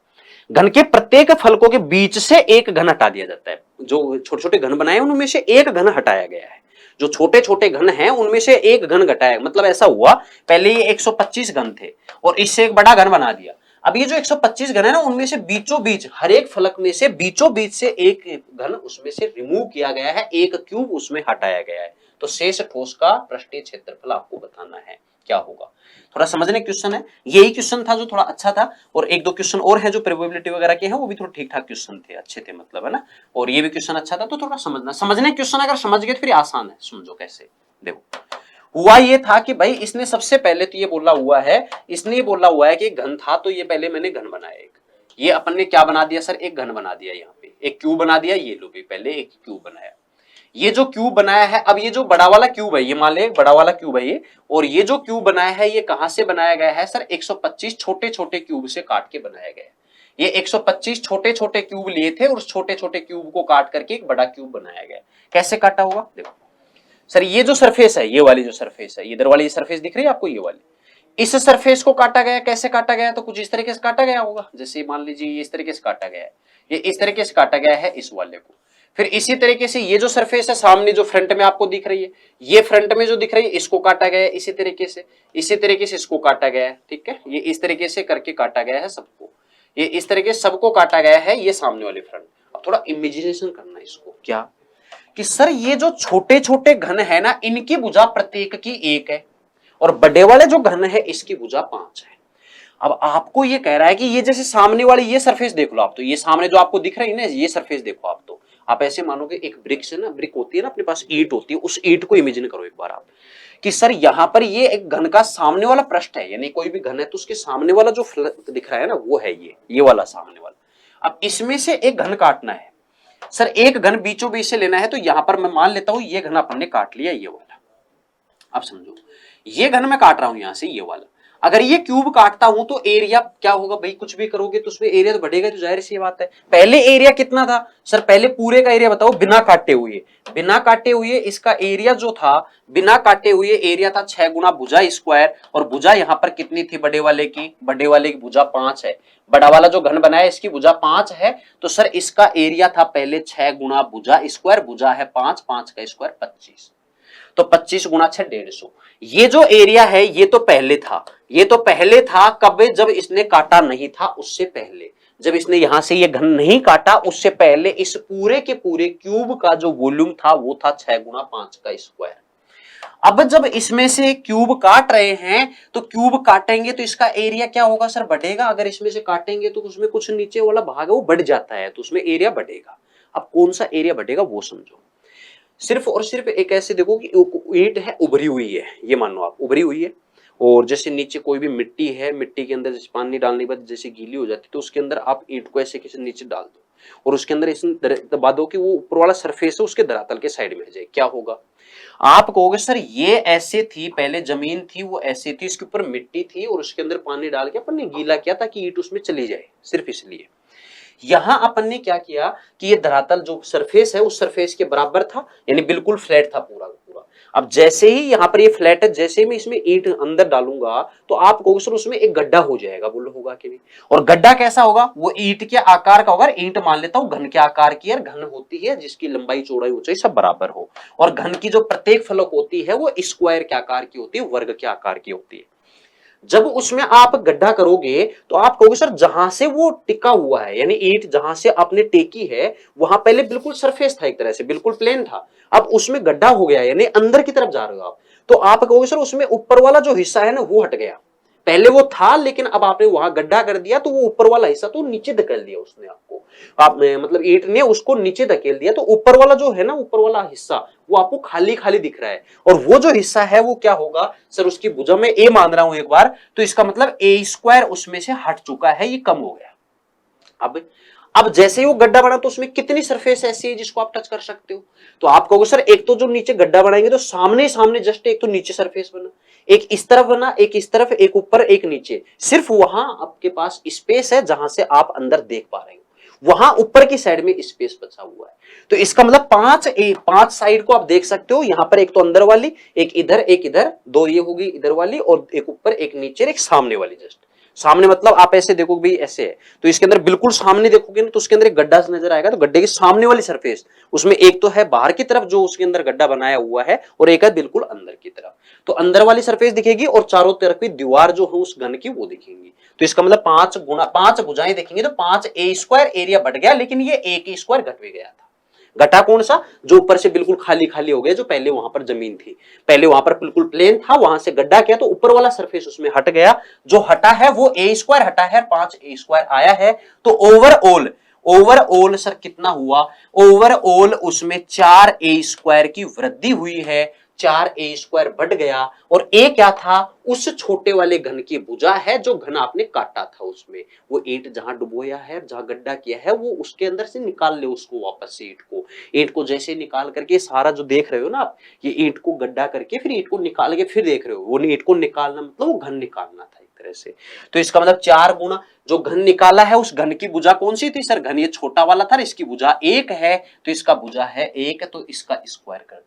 घन के प्रत्येक फलकों के बीच से एक घन हटा दिया जाता है। जो छोटे छोटे घन बनाए उनमें से एक घन हटाया गया है। जो छोटे छोटे घन हैं उनमें से एक घन घटाया, मतलब ऐसा हुआ पहले ये 125 घन थे और इससे एक बड़ा घन बना दिया। अब ये जो 125 घन है ना, उनमें से बीचों बीच, हर एक फलक में से बीचों बीच से एक घन उसमें से रिमूव किया गया है, एक क्यूब उसमें हटाया गया है। तो शेष ठोस का पृष्ठीय क्षेत्रफल आपको बताना है क्या होगा। थोड़ा समझने क्वेश्चन है, यही क्वेश्चन था जो थोड़ा अच्छा था, और एक दो क्वेश्चन और है जो प्रोबेबिलिटी वगैरह के हैं वो भी थोड़ा ठीक ठाक क्वेश्चन थे, अच्छे थे मतलब, है ना। और ये भी क्वेश्चन अच्छा था, तो थोड़ा समझने क्वेश्चन अगर समझ गए तो फिर आसान है। समझो कैसे, देखो हुआ ये था कि भाई इसने सबसे पहले तो ये बोला हुआ है, इसने ये बोला हुआ है कि घन था, तो ये पहले मैंने घन बनाया एक, ये अपन ने क्या बना दिया सर, एक घन बना दिया, यहाँ पे एक क्यूब बना दिया, ये लो भी पहले एक क्यूब बनाया। ये जो क्यूब बनाया है, अब ये जो बड़ा वाला क्यूब है, ये मान ले बड़ा वाला क्यूब है ये, और ये जो क्यूब बनाया है ये कहां से बनाया गया है सर, 125 छोटे छोटे क्यूब से काट के बनाया गया है। ये 125 छोटे छोटे क्यूब लिए थे और उस छोटे छोटे क्यूब को काट करके एक बड़ा क्यूब बनाया गया। कैसे काटा होगा, देखो सर, ये जो सरफेस है, ये वाली जो सरफेस है, इधर वाली सरफेस दिख रही है आपको, ये वाली, इस सरफेस को काटा गया। कैसे काटा गया, तो कुछ इस तरीके से काटा गया होगा, जैसे मान लीजिए ये इस तरीके से काटा गया है, ये इस तरीके से काटा गया है इस वाले को। फिर इसी तरीके से ये जो सरफेस है सामने जो फ्रंट में आपको दिख रही है, ये फ्रंट में जो दिख रही है इसको काटा गया है इसी तरीके से, इसी तरीके से इसको काटा गया है, ठीक है, ये इस तरीके से करके काटा गया है सबको, ये इस तरीके से सबको काटा गया है, ये सामने वाले फ्रंट। अब थोड़ा इमेजिनेशन करना इसको, क्या कि सर ये जो छोटे छोटे घन है ना, इनकी भुजा प्रत्येक की एक है, और बड़े वाले जो घन है इसकी भुजा 5 है। अब आपको ये कह रहा है कि ये जैसे सामने वाली ये सरफेस देख लो आप, तो ये सामने जो आपको दिख रही है ना, ये सरफेस देखो आप, तो आप ऐसे मानोगे एक ब्रिक से ना, ब्रिक होती है ना अपने पास, ईंट होती है, उस ईंट को इमेजिन करो एक बार आप, कि सर यहां पर ये एक घन का सामने वाला पृष्ठ है, यानी कोई भी घन है तो उसके सामने वाला जो दिख रहा है ना, वो है ये वाला सामने वाला। अब इसमें से एक घन काटना है सर, एक घन बीचों बीच से लेना है, तो यहां पर मैं मान लेता हूं ये घन अपन ने काट लिया, ये वाला। अब समझो ये घन मैं काट रहा हूं यहां से, ये वाला। अगर ये क्यूब काटता हूं तो एरिया क्या होगा भाई, कुछ भी करोगे तो उसमें एरिया तो बढ़ेगा, तो जाहिर सी बात है। पहले एरिया कितना था सर, पहले पूरे का एरिया बताओ बिना काटे हुए, बिना काटे हुए इसका एरिया जो था, बिना काटे हुए एरिया था 6 गुना भुजा स्क्वायर, और भुजा यहां पर कितनी थी बड़े वाले की, बड़े वाले की भुजा 5 है। बड़ा वाला जो घन बनाया इसकी भुजा 5 है, तो सर इसका एरिया था पहले 6 गुना भुजा स्क्वायर, भुजा है 5, 5 का स्क्वायर 25, तो 25 गुना 6 150। ये जो एरिया है ये तो पहले था, ये तो पहले था कब, जब इसने काटा नहीं था, उससे पहले, जब इसने यहां से ये घन नहीं काटा उससे पहले इस पूरे के पूरे क्यूब का जो वॉल्यूम था वो था 6 गुना 5 का स्क्वायर। अब जब इसमें से क्यूब काट रहे हैं तो क्यूब काटेंगे तो इसका एरिया क्या होगा सर, बढ़ेगा। अगर इसमें से काटेंगे तो उसमें कुछ नीचे वाला भाग है वो बढ़ जाता है, तो उसमें एरिया बढ़ेगा। अब कौन सा एरिया बढ़ेगा वो समझो, सिर्फ और सिर्फ एक ऐसे देखो कि ईंट है उभरी हुई है, ये मान लो आप उभरी हुई है, और जैसे नीचे कोई भी मिट्टी है, मिट्टी के अंदर जैसे पानी डालने के बाद जैसे गीली हो जाती है, तो उसके अंदर आप ईंट को ऐसे किसी नीचे डाल दो और उसके अंदर इस दबा दो कि वो ऊपर वाला सरफेस है उसके धरातल के साइड में आ जाए, क्या होगा। आप कहोगे सर ये ऐसे थी, पहले जमीन थी वो ऐसे थी, इसके ऊपर मिट्टी थी और उसके अंदर पानी डाल के अपन ने गीला किया ताकि ईंट उसमें चली जाए, सिर्फ इसलिए। यहां अपन ने क्या किया कि ये धरातल जो सरफेस है उस सरफेस के बराबर था, यानी बिल्कुल फ्लैट था पूरा पूरा। अब जैसे ही यहां पर ये फ्लैट है, जैसे ही मैं इसमें ईंट अंदर डालूंगा तो आप कहोगे सर उसमें एक गड्ढा हो जाएगा, बोलो होगा कि नहीं। और गड्ढा कैसा होगा, वो ईंट के आकार का होगा। ईंट मान लेता हूं घन के आकार की, यार घन होती है जिसकी लंबाई चौड़ाई ऊंचाई सब बराबर हो, और घन की जो प्रत्येक फलक होती है वो स्क्वायर के आकार की होती है, वर्ग के आकार की होती है। जब उसमें आप गड्ढा करोगे तो आप कहोगे सर जहां से वो टिका हुआ है, यानी ईंट जहां से आपने टेकी है वहां पहले बिल्कुल सरफेस था, एक तरह से बिल्कुल प्लेन था, अब उसमें गड्ढा हो गया, यानी अंदर की तरफ जा रहे हो आप, तो आप कहोगे सर उसमें ऊपर वाला जो हिस्सा है ना वो हट गया। पहले वो था लेकिन अब आपने वहां गड्ढा कर दिया तो वो ऊपर वाला हिस्सा तो नीचे धकेल दिया उसने आपको, आप मतलब ईंट ने उसको नीचे धकेल दिया, तो ऊपर वाला जो है ना, ऊपर वाला हिस्सा वो आपको खाली खाली दिख रहा है, और वो जो हिस्सा है वो क्या होगा सर, उसकी भुजा में ए मान रहा हूं एक बार, तो इसका मतलब ए स्क्वायर उसमें से हट चुका है, ये कम हो गया। अब जैसे ही वो गड्ढा बना तो उसमें कितनी सरफेस ऐसी है जिसको आप टच कर सकते हो, तो आप कहोगे सर एक तो जो नीचे गड्ढा बनाएंगे तो सामने सामने जस्ट एक तो नीचे सरफेस बना, एक इस तरफ बना, एक इस तरफ, एक ऊपर एक नीचे, सिर्फ वहां आपके पास स्पेस है जहां से आप अंदर देख पा रहे हो, वहां ऊपर की साइड में स्पेस बचा हुआ है। तो इसका मतलब पांच साइड को आप देख सकते हो, यहां पर एक तो अंदर वाली, एक इधर, दो ये होगी इधर वाली, और एक ऊपर एक नीचे एक सामने वाली, जस्ट सामने मतलब आप ऐसे देखोगे भाई ऐसे है, तो इसके अंदर बिल्कुल सामने देखोगे ना तो उसके अंदर एक गड्ढा नजर आएगा, तो गड्ढे के सामने वाली सरफेस उसमें एक तो है बाहर की तरफ जो उसके अंदर गड्ढा बनाया हुआ है और एक है बिल्कुल अंदर की तरफ। तो अंदर वाली सरफेस दिखेगी और चारों तरफ की दीवार जो है उस घन की वो दिखेंगी। तो इसका मतलब 5 भुजाएं देखेंगे तो 5a² एरिया बढ़ गया, लेकिन ये a² घट भी गया था। घटा कौन सा? जो ऊपर से बिल्कुल खाली खाली हो गया, जो पहले वहां पर जमीन थी, पहले वहां पर बिल्कुल प्लेन था, वहां से गड्ढा किया तो ऊपर वाला सरफेस उसमें हट गया। जो हटा है वो a² हटा है, 5a² आया है। तो ओवरऑल सर कितना हुआ? ओवरऑल उसमें 4a² की वृद्धि हुई है, 4a² बढ़ गया। और a क्या था? उस छोटे वाले घन की भुजा है जो घन आपने काटा था, उसमें वो ईंट जहां डुबोया है, जहां गड्ढा किया है, वो उसके अंदर से निकाल ले उसको वापस से ईंट को जैसे निकाल करके सारा जो देख रहे हो ना आप, ये ईंट को गड्ढा करके फिर ईंट को निकाल के फिर देख रहे हो, वो ईंट को निकालना मतलब वो घन निकालना था एक तरह से। तो इसका मतलब 4 गुना जो घन निकाला है उस घन की भुजा कौन सी थी सर? घन ये छोटा वाला था, इसकी भुजा 1 है, तो इसका भुजा है 1, तो इसका स्क्वायर कर दिया।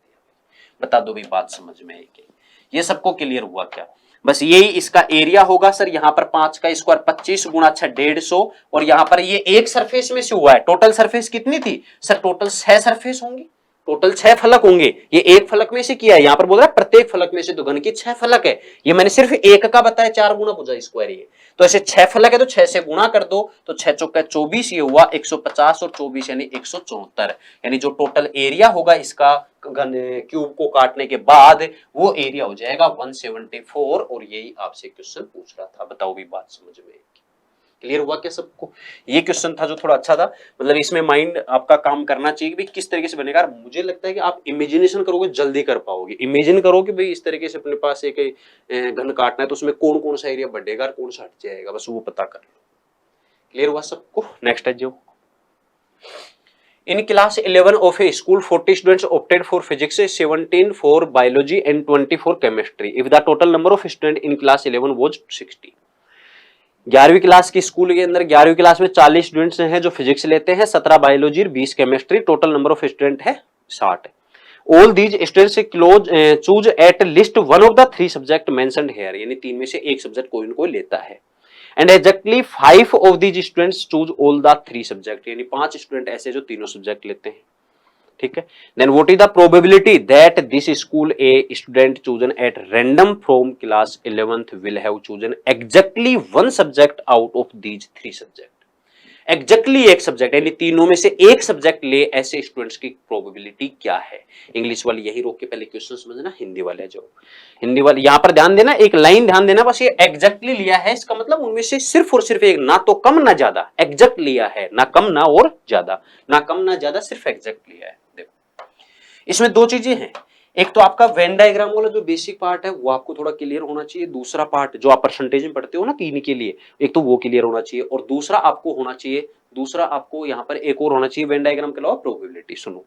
बता दो भाई, बात समझ में आई क्या? ये सबको क्लियर हुआ क्या? बस यही इसका एरिया होगा सर। यहां पर 5 का स्क्वायर 25 गुना 6 150, और यहां पर ये एक सरफेस में से हुआ है। टोटल सरफेस कितनी थी सर? टोटल 6 सरफेस होंगी, टोटल 6 फलक होंगे। ये एक फलक में से किया है, यहां पर बोल रहा है प्रत्येक फलक में से तो घन की 6 फलक है। ये मैंने सिर्फ एक का बताया, 4 गुना भुजा स्क्वायर ये। तो ऐसे 6 फलक है तो 6 से गुणा कर दो, तो 6 चौका 24, ये हुआ 150 और 24 यानी 174, यानी जो टोटल एरिया होगा इसका घन क्यूब को काटने के बाद वो एरिया हो जाएगा 174। और यही आपसे क्वेश्चन पूछ रहा था। बताओ भी, बात समझ में क्लियर हुआ क्या सबको? ये क्वेश्चन था जो थोड़ा अच्छा था, मतलब इसमें माइंड आपका काम करना चाहिए कि किस तरीके से बनेगा। मुझे लगता है कि आप इमेजिनेशन करोगे जल्दी कर पाओगे। इमेजिन करो कि भाई इस तरीके से अपने पास एक घन काटना है तो उसमें कौन कौन सा एरिया बढ़ेगा और कौन सा हट जाएगा, बस वो पता कर लो। क्लियर हुआ सबको? नेक्स्ट है जो In class 11 of a school, 40 students opted for physics, 17 for biology and 20 for chemistry. If the total number of students in class 11 was 60. 11वीं क्लास की स्कूल के अंदर 11वीं क्लास में 40 स्टूडेंट्स हैं जो फिजिक्स लेते हैं, 17 बायोलॉजी और 20 chemistry. Total number of student है 60। All these students choose at least one of the 3 subject mentioned here, यानी 3 में से एक सब्जेक्ट कोई न कोई लेता है। And exactly 5 of these students choose all the 3 subject, यानी 5 स्टूडेंट ऐसे जो तीनों सब्जेक्ट लेते हैं। ठीक है। Then what is the probability that this school a student chosen at random from class 11th will have chosen exactly one subject out of these 3 subject? Exactly एक सब्जेक्ट यानी तीनों में से एक सब्जेक्ट ले, ऐसे स्टूडेंट्स की प्रोबेबिलिटी क्या है? इंग्लिश वाले यही रोक के पहले क्वेश्चन समझना। हिंदी वाले जो हिंदी वाले यहां पर ध्यान देना, एक लाइन ध्यान देना, बस ये एग्जैक्टली लिया है, इसका मतलब उनमें से सिर्फ और सिर्फ एक, ना तो कम ना ज्यादा, एग्जैक्ट लिया है, ना कम ना और ज्यादा, ना कम ना ज्यादा, सिर्फ एग्जैक्ट लिया है। देखो इसमें 2 चीजें हैं, एक तो आपका वेन डायग्राम वाला जो बेसिक पार्ट है वो आपको थोड़ा क्लियर होना चाहिए। दूसरा पार्ट जो आप परसेंटेज में पढ़ते हो ना 3 के लिए, एक तो वो क्लियर होना चाहिए, और दूसरा आपको होना चाहिए, दूसरा आपको यहाँ पर एक और होना चाहिए वेन डायग्राम के अलावा प्रोबेबिलिटी। सुनो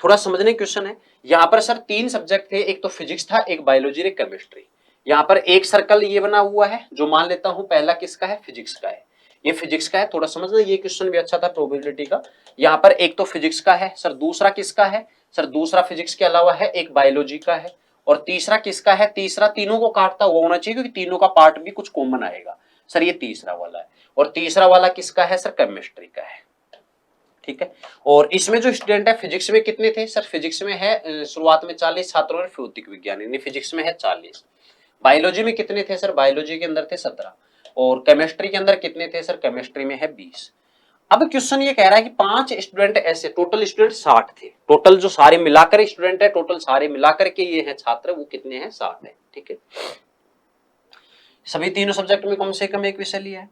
थोड़ा समझने क्वेश्चन है। यहाँ पर सर 3 सब्जेक्ट थे, एक तो फिजिक्स था, एक बायोलॉजी, एक केमिस्ट्री। यहाँ पर एक सर्कल ये बना हुआ है जो मान लेता हूं पहला किसका है? फिजिक्स का है। ये फिजिक्स का है, थोड़ा समझना, ये क्वेश्चन भी अच्छा था प्रोबेबिलिटी का। यहाँ पर एक तो फिजिक्स का है सर, दूसरा किसका है सर? दूसरा फिजिक्स के अलावा है एक बायोलॉजी का है, और तीसरा किसका है? तीसरा तीनों को काटता हुआ होना चाहिए क्योंकि तीनों का पार्ट भी कुछ कॉमन आएगा सर, ये तीसरा वाला है। और तीसरा वाला किसका है सर? केमिस्ट्री का है। ठीक है। और इसमें जो स्टूडेंट है फिजिक्स में कितने थे सर? फिजिक्स में है शुरुआत में 40 छात्रों, और भौतिक विज्ञान यानी फिजिक्स में है 40। बायोलॉजी में कितने थे सर? बायोलॉजी के अंदर थे 17, और केमिस्ट्री के अंदर कितने थे सर? केमिस्ट्री में है 20। अब क्वेश्चन ये कह रहा है कि 5 स्टूडेंट ऐसे, टोटल स्टूडेंट 60 थे, टोटल जो सारे मिलाकर स्टूडेंट है, टोटल सारे मिलाकर के ये हैं छात्र, वो कितने हैं? 60 है। ठीक है। सभी तीनों सब्जेक्ट में कम से कम एक विषय लिया है।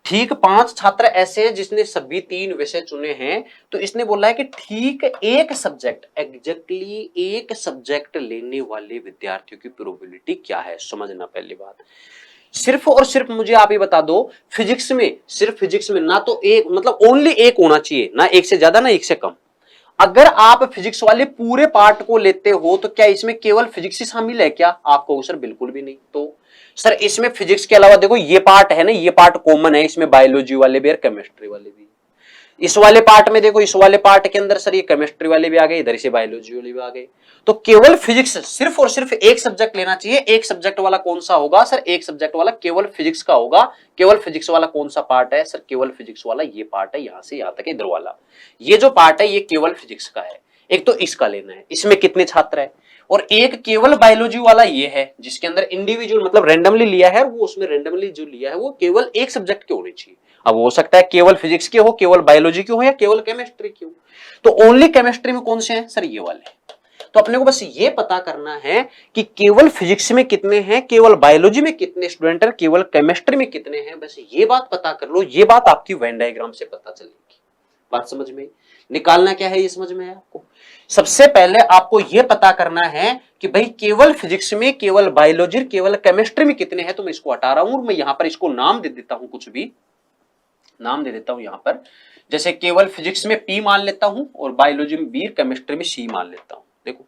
ठीक 5 छात्र ऐसे हैं जिसने सभी 3 विषय चुने हैं, तो इसने बोला है कि ठीक एक सब्जेक्ट, एग्जैक्टली एक सब्जेक्ट लेने वाले विद्यार्थियों की प्रोबेबिलिटी क्या है? समझना पहली बात। सिर्फ और सिर्फ मुझे आप ये बता दो, फिजिक्स में, सिर्फ फिजिक्स में ना तो एक, मतलब ओनली एक होना चाहिए, ना एक से ज्यादा ना एक से कम। अगर आप फिजिक्स वाले पूरे पार्ट को लेते हो तो क्या इसमें केवल फिजिक्स ही शामिल है क्या? आप कहोगे सर बिल्कुल भी नहीं। तो सर इसमें फिजिक्स के अलावा देखो ये पार्ट है ना, ये पार्ट कॉमन है, इसमें बायोलॉजी वाले भी और केमिस्ट्री वाले भी। इस वाले पार्ट में देखो, इस वाले पार्ट के अंदर सर ये केमिस्ट्री वाले भी आ गए, इधर से बायोलॉजी वाले भी आ गए। तो केवल फिजिक्स सिर्फ और सिर्फ एक सब्जेक्ट लेना चाहिए। एक सब्जेक्ट वाला कौन सा होगा सर? एक सब्जेक्ट वाला केवल फिजिक्स का होगा। केवल फिजिक्स वाला कौन सा पार्ट है सर? केवल फिजिक्स वाला ये पार्ट है, यहां से यहां तक इधर वाला। ये जो पार्ट है ये केवल फिजिक्स का है। एक तो इसका लेना है, इसमें कितने छात्र है। और एक केवल बायोलॉजी वाला ये है जिसके अंदर इंडिविजुअल मतलब रेंडमली लिया है, वो उसमें रेंडमली जो लिया है वो केवल एक सब्जेक्ट के होने चाहिए। अब हो सकता है केवल फिजिक्स के हो, केवल बायोलॉजी के हो, या केवल केमिस्ट्री के हो। तो ओनली केमिस्ट्री में कौन से हैं सर? ये वाले। तो अपने को बस ये पता करना है कि केवल फिजिक्स में कितने हैं, केवल बायोलॉजी में कितने स्टूडेंट हैं, केवल केमिस्ट्री में कितने हैं। बस ये बात पता कर लो, ये बात आपकी वेन डायग्राम से पता चलेगी। बात समझ में? निकालना क्या है ये समझ में है आपको? सबसे पहले आपको यह पता करना है कि भाई केवल फिजिक्स में, केवल बायोलॉजी, केवल केमिस्ट्री में कितने हैं। तो मैं इसको हटा रहा हूं और मैं यहां पर इसको नाम दे देता हूं, कुछ भी नाम दे देता हूं यहां पर। जैसे केवल फिजिक्स में P मान लेता हूं और बायोलॉजी में B, केमिस्ट्री में C मान लेता हूं। देखो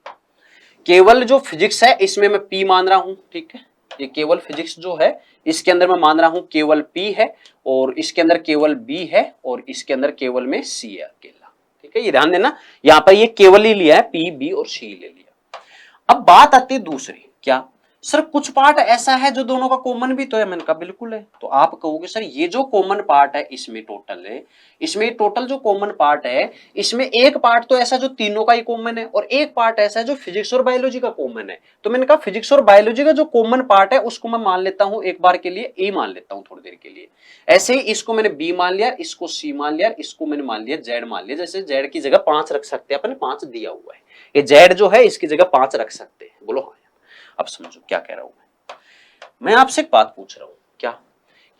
केवल जो फिजिक्स है इसमें मैं P मान रहा हूं, ठीक है। ये केवल फिजिक्स जो है इसके अंदर मैं मान रहा हूं केवल P है, और इसके अंदर केवल B है, और इसके अंदर केवल में C है अकेला, ठीक है। ये ध्यान देना, यहां पर ये केवल ही लिया है, P, B और C ले लिया। अब बात आती है दूसरी, क्या सर कुछ पार्ट ऐसा है जो दोनों का कॉमन भी तो है। मैंने कहा बिल्कुल है। तो आप कहोगे सर ये जो कॉमन पार्ट है इसमें टोटल है, इसमें टोटल जो कॉमन पार्ट है इसमें एक पार्ट तो ऐसा जो तीनों का ही कॉमन है, और एक पार्ट ऐसा है जो फिजिक्स और बायोलॉजी का कॉमन है। तो मैंने कहा फिजिक्स और बायोलॉजी का जो कॉमन पार्ट है उसको मैं मान लेता हूं एक बार के लिए ए मान लेता हूं, थोड़ी देर के लिए। ऐसे ही इसको मैंने बी मान लिया, इसको सी मान लिया, इसको मैंने मान लिया जेड मान लिया। जैसे जेड की जगह 5 रख सकते हैं अपने, 5 दिया हुआ है, ये जेड जो है इसकी जगह 5 रख सकते हैं। बोलो हाँ। अब समझो क्या कह रहा हूं मैं आपसे एक बात पूछ रहा हूं, क्या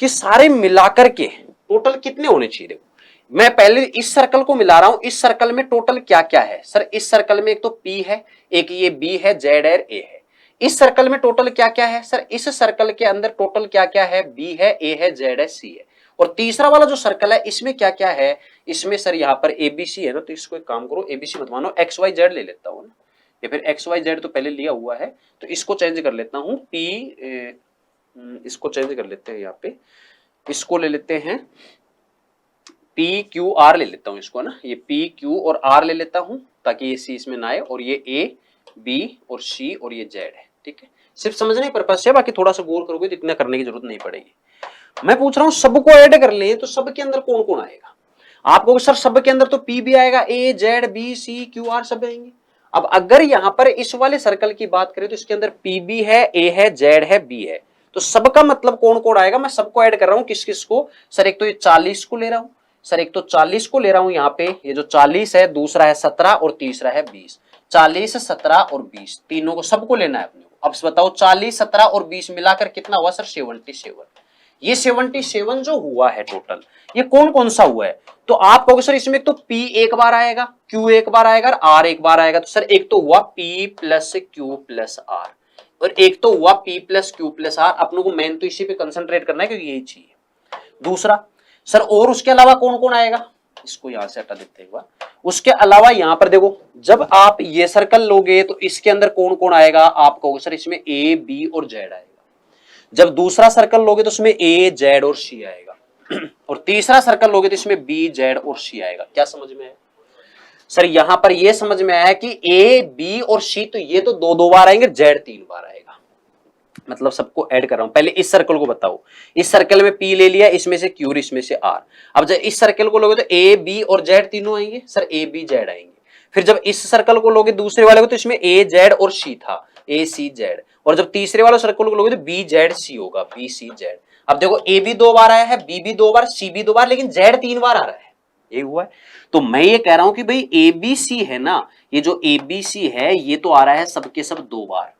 कि सारे मिलाकर के टोटल कितने होने चाहिए। देखो मैं पहले इस सर्कल को मिला रहा हूं, इस सर्कल में टोटल क्या क्या है सर? इस सर्कल में एक तो P है, एक ये B है, Z है, A है। इस सर्कल में टोटल क्या क्या है सर? इस सर्कल के अंदर टोटल क्या क्या है? B है, A है, Z है, C है। और तीसरा वाला जो सर्कल है इसमें क्या क्या है? इसमें सर यहाँ पर ABC है ना, तो इसको एक काम करो, ABC मत मानो, XYZ ले लेता हूँ ना, या फिर XYZ तो पहले लिया हुआ है, तो इसको चेंज कर लेता हूँ इसको चेंज कर लेते हैं यहाँ पे, इसको ले लेते हैं PQR ले लेता हूँ इसको ना, ये PQ और R ले लेता हूँ ताकि ये C इसमें ना आए, और ये A, B और C और ये Z है, ठीक है। सिर्फ समझने के पर्पज से, बाकी थोड़ा सा गौर करोगे तो इतना करने की जरूरत नहीं पड़ेगी। मैं पूछ रहा हूँ सबको ऐड कर ले तो सब के अंदर कौन कौन आएगा? आप कहोगे सर सब के अंदर तो P भी आएगा, A, Z, B, C, Q, R सब आएंगे। अब अगर यहां पर इस वाले सर्कल की बात करें तो इसके अंदर P भी है, A है, Z है, B है। तो सबका मतलब कौन कौन आएगा? मैं सबको ऐड कर रहा हूं, किस किस को सर? एक तो ये 40 को ले रहा हूं सर, एक तो 40 को ले रहा हूं यहाँ पे, ये जो 40 है, दूसरा है 17 और तीसरा है 20। 40, 17 और 20 तीनों को सबको लेना है अपने को। अब बताओ 40, 17 और 20 मिलाकर कितना हुआ सर? 77। ये 77 जो हुआ है टोटल, ये कौन कौन सा हुआ है? तो आप कहोगे सर इसमें तो P एक बार आएगा, Q एक बार आएगा और R एक बार आएगा। तो सर एक तो हुआ P plus Q plus R, और एक तो हुआ P plus Q plus R। अपनों को मेन तो इसी पे कंसंट्रेट करना है क्योंकि यही चाहिए। दूसरा सर और उसके अलावा कौन कौन आएगा? इसको यहां से हटा देते हैं एक बार। उसके अलावा यहां पर देखो, जब आप ये सर्कल लोगे तो इसके अंदर कौन कौन आएगा? आप कहोगे सर इसमें A, B और Z आएगा। जब दूसरा सर्कल लोगे तो उसमें A, Z और C आएगा, और तीसरा सर्कल लोगे तो इसमें B, Z और C आएगा। क्या समझ में है सर? यहां पर यह समझ में आया कि A, B और C तो ये तो 2-2 बार आएंगे, Z 3 बार आएगा। मतलब सबको ऐड कर रहा हूं। पहले इस सर्कल को बताओ, इस सर्कल में P ले लिया, इसमें से Q और इसमें से R। अब जब इस सर्कल को लोगे तो A, B और Z तीनों आएंगे सर, A, B, Z आएंगे। फिर जब इस सर्कल को लोगे दूसरे वाले को तो इसमें A, Z और C था, A, C, Z। और जब तीसरे वाले सर्कल को लोगे तो B, Z, C होगा, B, C, Z। अब देखो A भी 2 बार आया है, B भी 2 बार, C भी 2 बार, लेकिन Z 3 बार आ रहा है, ये हुआ है। तो मैं ये कह रहा हूं कि भाई ABC है ना, ये जो ABC है ये तो आ रहा है सबके सब 2 बार,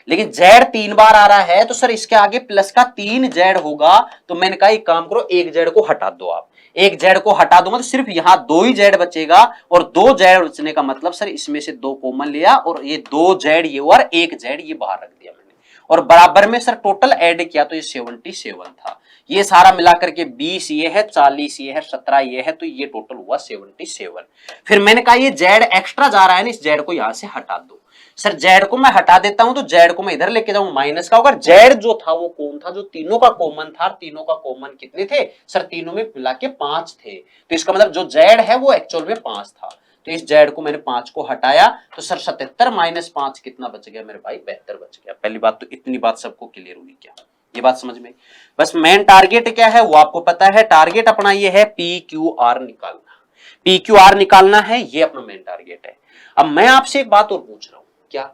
लेकिन Z 3 बार आ रहा है, तो सर इसके आगे प्लस का 3 Z होगा। तो मैंने कहा एक काम करो, एक Z को हटा दो। आप एक Z को हटा दो मतलब सिर्फ यहां 2 ही Z बचेगा, और 2 Z बचने का मतलब सर इसमें से 2 कॉमन लिया, और ये 2 Z ये और 1 Z ये बाहर रख दिया मैंने, और बराबर में सर टोटल ऐड किया तो ये 77 था। ये सारा मिलाकर के 20 ये है, 40 ये है, 17 ये है, तो ये टोटल हुआ 77। फिर मैंने कहा ये Z एक्स्ट्रा जा रहा है ना, इस Z को यहां से हटा दो। सर Z को मैं हटा देता हूं तो Z को मैं इधर लेके जाऊं, माइनस का होगा। Z जो था वो कौन था? जो तीनों का कॉमन था। तीनों का कॉमन कितने थे सर? तीनों में मिला के 5 थे। तो इसका मतलब जो Z है वो एक्चुअल में 5 था। तो इस जेड को मैंने 5 को हटाया तो सर 77 माइनस 5 कितना बच गया मेरे भाई, 72 बच गया। पहली बात तो इतनी बात सबको क्लियर हुई क्या, ये बात समझ में। बस मेन टारगेट क्या है वो आपको पता है, टारगेट अपना ये है पी क्यू आर निकालना, पी क्यू आर निकालना है, ये अपना मेन टारगेट है। अब मैं आपसे एक बात और पूछ रहा हूं, क्या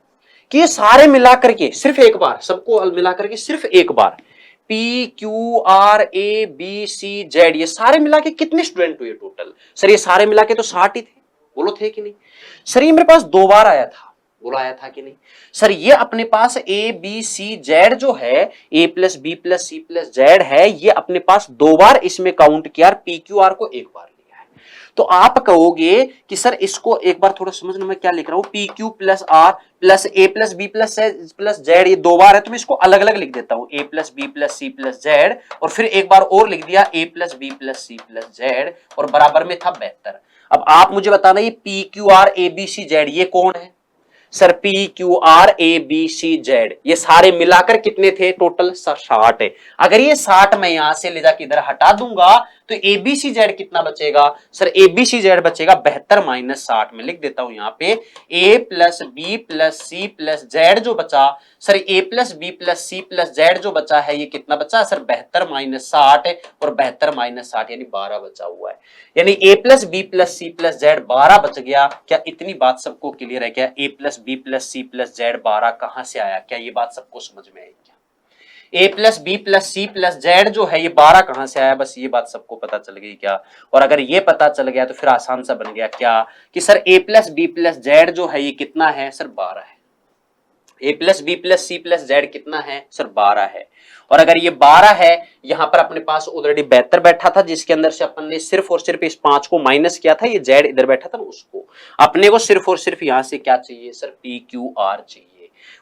कि ये सारे मिलाकर के सिर्फ एक बार, सबको मिलाकर के सिर्फ एक बार P Q R A B C Z ये सारे मिला के कितने स्टूडेंट हुए टोटल? सर ये सारे मिला के तो 60 ही थे, बोलो थे कि नहीं? सर ये मेरे पास 2 बार आया था, बोला आया था कि नहीं? सर ये अपने पास ए बी सी जेड जो है, A plus B plus C plus Z है, ये अपने पास 2 बार इसमें काउंट किया, पी क्यू आर को एक बार लिया है। तो आप कहोगे कि सर इसको एक बार थोड़ा समझना, मैं क्या लिख रहा हूं, P Q plus R plus A plus B plus Z, ये 2 बार है तो मैं इसको अलग अलग लिख देता हूं, A plus B plus C plus Z, और फिर एक बार और लिख दिया A plus B plus C plus Z, और बराबर में था 72। अब आप मुझे बताना ये P Q R A B C Z ये कौन है? Sir P Q R A B C Z ये सारे मिलाकर कितने थे टोटल? 60 है। अगर ये 60 मैं यहां से ले जाकर इधर हटा दूंगा तो ए बी सी जेड कितना बचेगा? Sir A B C Z बचेगा 72 माइनस 60 में लिख देता हूं यहां पे A plus B plus C plus Z जो बचा, sir A plus B plus C plus Z जो बचा है ये कितना बचा? सर 72 माइनस 60 और 72 माइनस 60 यानी 12 बचा हुआ है, यानी A plus B plus C plus Z 12 बच गया। क्या इतनी बात सबको क्लियर है? क्या A plus B plus C plus Z 12 कहां से आया? क्या ये बात सबको समझ में आई? क्या A plus B plus C plus Z जो है ये 12 कहां से आया? बस ये बात सबको पता चल गई क्या? और अगर ये पता चल गया तो फिर आसान सा बन गया क्या कि sir A plus B plus Z जो है ये कितना है? सर 12 है। A plus B plus C plus Z कितना है? सर 12 है। और अगर ये 12 है, यहां पर अपने पास ऑलरेडी 72 बैठा था जिसके अंदर से अपन ने सिर्फ और सिर्फ इस 5 को माइनस किया था, ये जेड इधर बैठा था उसको, अपने को सिर्फ और सिर्फ यहां से क्या चाहिए? सर पी क्यू आर चाहिए।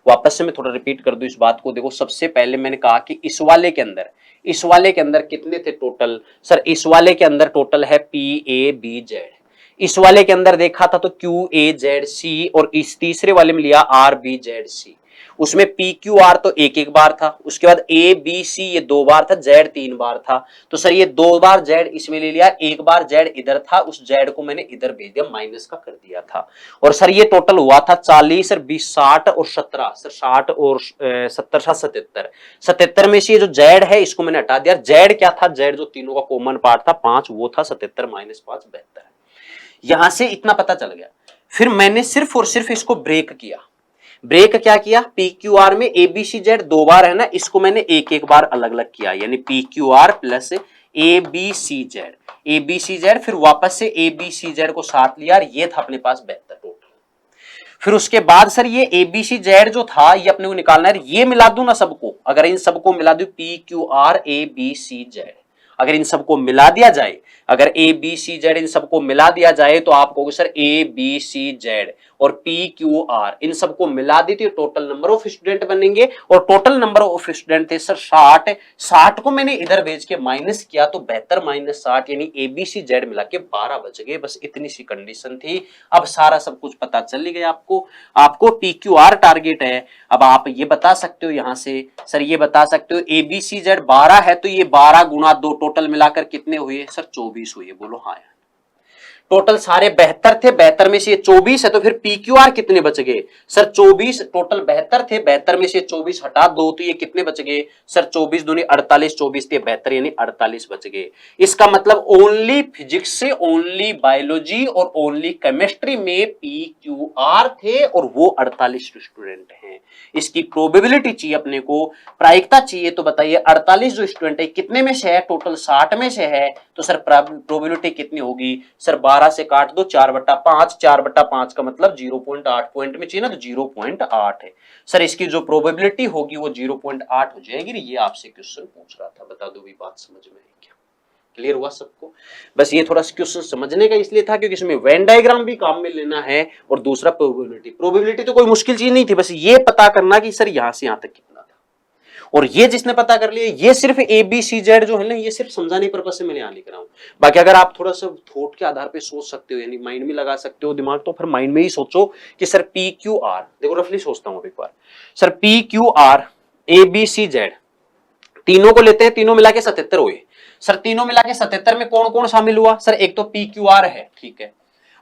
वापस से मैं थोड़ा रिपीट कर दूं इस बात को, देखो सबसे पहले मैंने कहा कि इस वाले के अंदर कितने थे टोटल? सर इस वाले के अंदर टोटल है पी ए बी जेड, इस वाले के अंदर देखा था तो क्यू ए जेड सी, और इस तीसरे वाले में लिया आर बी जेड सी। उसमें पी क्यू आर तो एक एक बार था, उसके बाद ए बी सी ये 2 बार था, जेड 3 बार था, तो सर ये 2 बार जेड इसमें ले लिया, एक बार जेड इधर था, उस जेड को मैंने इधर भेज दिया, माइनस का कर दिया था। और सर ये टोटल हुआ था 40 और 20 60 और 17, सर 60 और 70 77, 77 में से ये जो जेड है इसको मैंने हटा दिया। जेड क्या था? जेड जो तीनों का कॉमन पार्ट था 5, वो था 77 माइनस 5 72। यहां से इतना पता चल गया। फिर मैंने सिर्फ और सिर्फ इसको ब्रेक किया। ब्रेक क्या किया? पी क्यू आर में ए बी सी जेड 2 बार है ना, इसको मैंने एक एक बार अलग अलग किया, यानी P Q R plus A B C Z, A B C Z, फिर वापस से ए बी सी जेड को साथ लिया, ये था अपने पास 72 टोटल। फिर उसके बाद सर ये ए बी सी जेड जो था ये अपने को निकालना है, ये मिला दूं ना सबको, अगर इन सबको मिला दूं P Q R A B C Z, अगर इन सबको मिला दिया जाए, अगर ए बी सी जेड इन सबको मिला दिया जाए तो आप कहोगे sir A B C Z और पी क्यू आर इन सबको मिला दी तो टोटल नंबर ऑफ स्टूडेंट बनेंगे, और टोटल नंबर ऑफ स्टूडेंट थे सर 60। 60 को मैंने इधर भेज के माइनस किया तो 72 माइनस 60 यानी ए बी सी जेड मिला के 12 बच गए। बस इतनी सी कंडीशन थी। अब सारा सब कुछ पता चल ही गया आपको। आपको पी क्यू आर टारगेट है। अब आप ये बता सकते हो यहां से, सर ये बता सकते हो ए बी सी जेड 12 है तो ये 12 गुना 2 टोटल मिलाकर कितने हुए? सर 24 हुए। बोलो हाँ यार, टोटल सारे 72 थे, 72 में से ये 24 है तो फिर पी क्यू आर कितने बच गए? सर 24, टोटल 72 थे, 72 में से 24 हटा दो तो ये कितने बच गए? सर 24 दूनी 48, 24 थे 72 यानी 48 बच गए। इसका मतलब ओनली फिजिक्स से, ओनली बायोलॉजी और ओनली केमिस्ट्री में पी क्यू आर थे और वो 48 स्टूडेंट हैं। इसकी प्रोबेबिलिटी चाहिए अपने को, प्रायिकता चाहिए, तो बताइए 48 जो स्टूडेंट है कितने में से है? टोटल 60 में से है, तो सर प्रोबेबिलिटी कितनी होगी? सर 12 से काट दो 4/5, 4/5 का मतलब 0.8 पॉइंट में चाहिए ना, तो 0.8 है। सर इसकी जो प्रोबेबिलिटी होगी वो 0.8 हो जाएगी। ये आपसे क्वेश्चन पूछ रहा था, बता दो भी बात समझ में है क्या? क्लियर हुआ सबको? बस ये थोड़ा क्वेश्चन समझने का इसलिए था क्योंकि इसमें वेन डायग्राम भी काम में लेना है और दूसरा प्रोबेबिलिटी। प्रोबेबिलिटी तो कोई मुश्किल चीज नहीं थी, बस ये पता करना कि सर यहां से यहां तक कितना था, और ये जिसने पता कर लिया, ये सिर्फ ए बी सी जेड जो है ना, ये सिर्फ समझाने पर्पज से मैंने यहां लिख रहा हूं। बाकी अगर आप थोड़ा सा थॉट के आधार पे सोच सकते हो, यानी माइंड में लगा सकते हो दिमाग, तो फिर माइंड में ही सोचो कि सर पी क्यू आर, देखो रफली सोचता हूं एक बार, sir P Q R A B C Z तीनों को लेते हैं, तीनों मिला के 77 हुए। सर तीनों मिला के 77 में कौन कौन शामिल हुआ? सर एक तो पी क्यू आर है, ठीक है,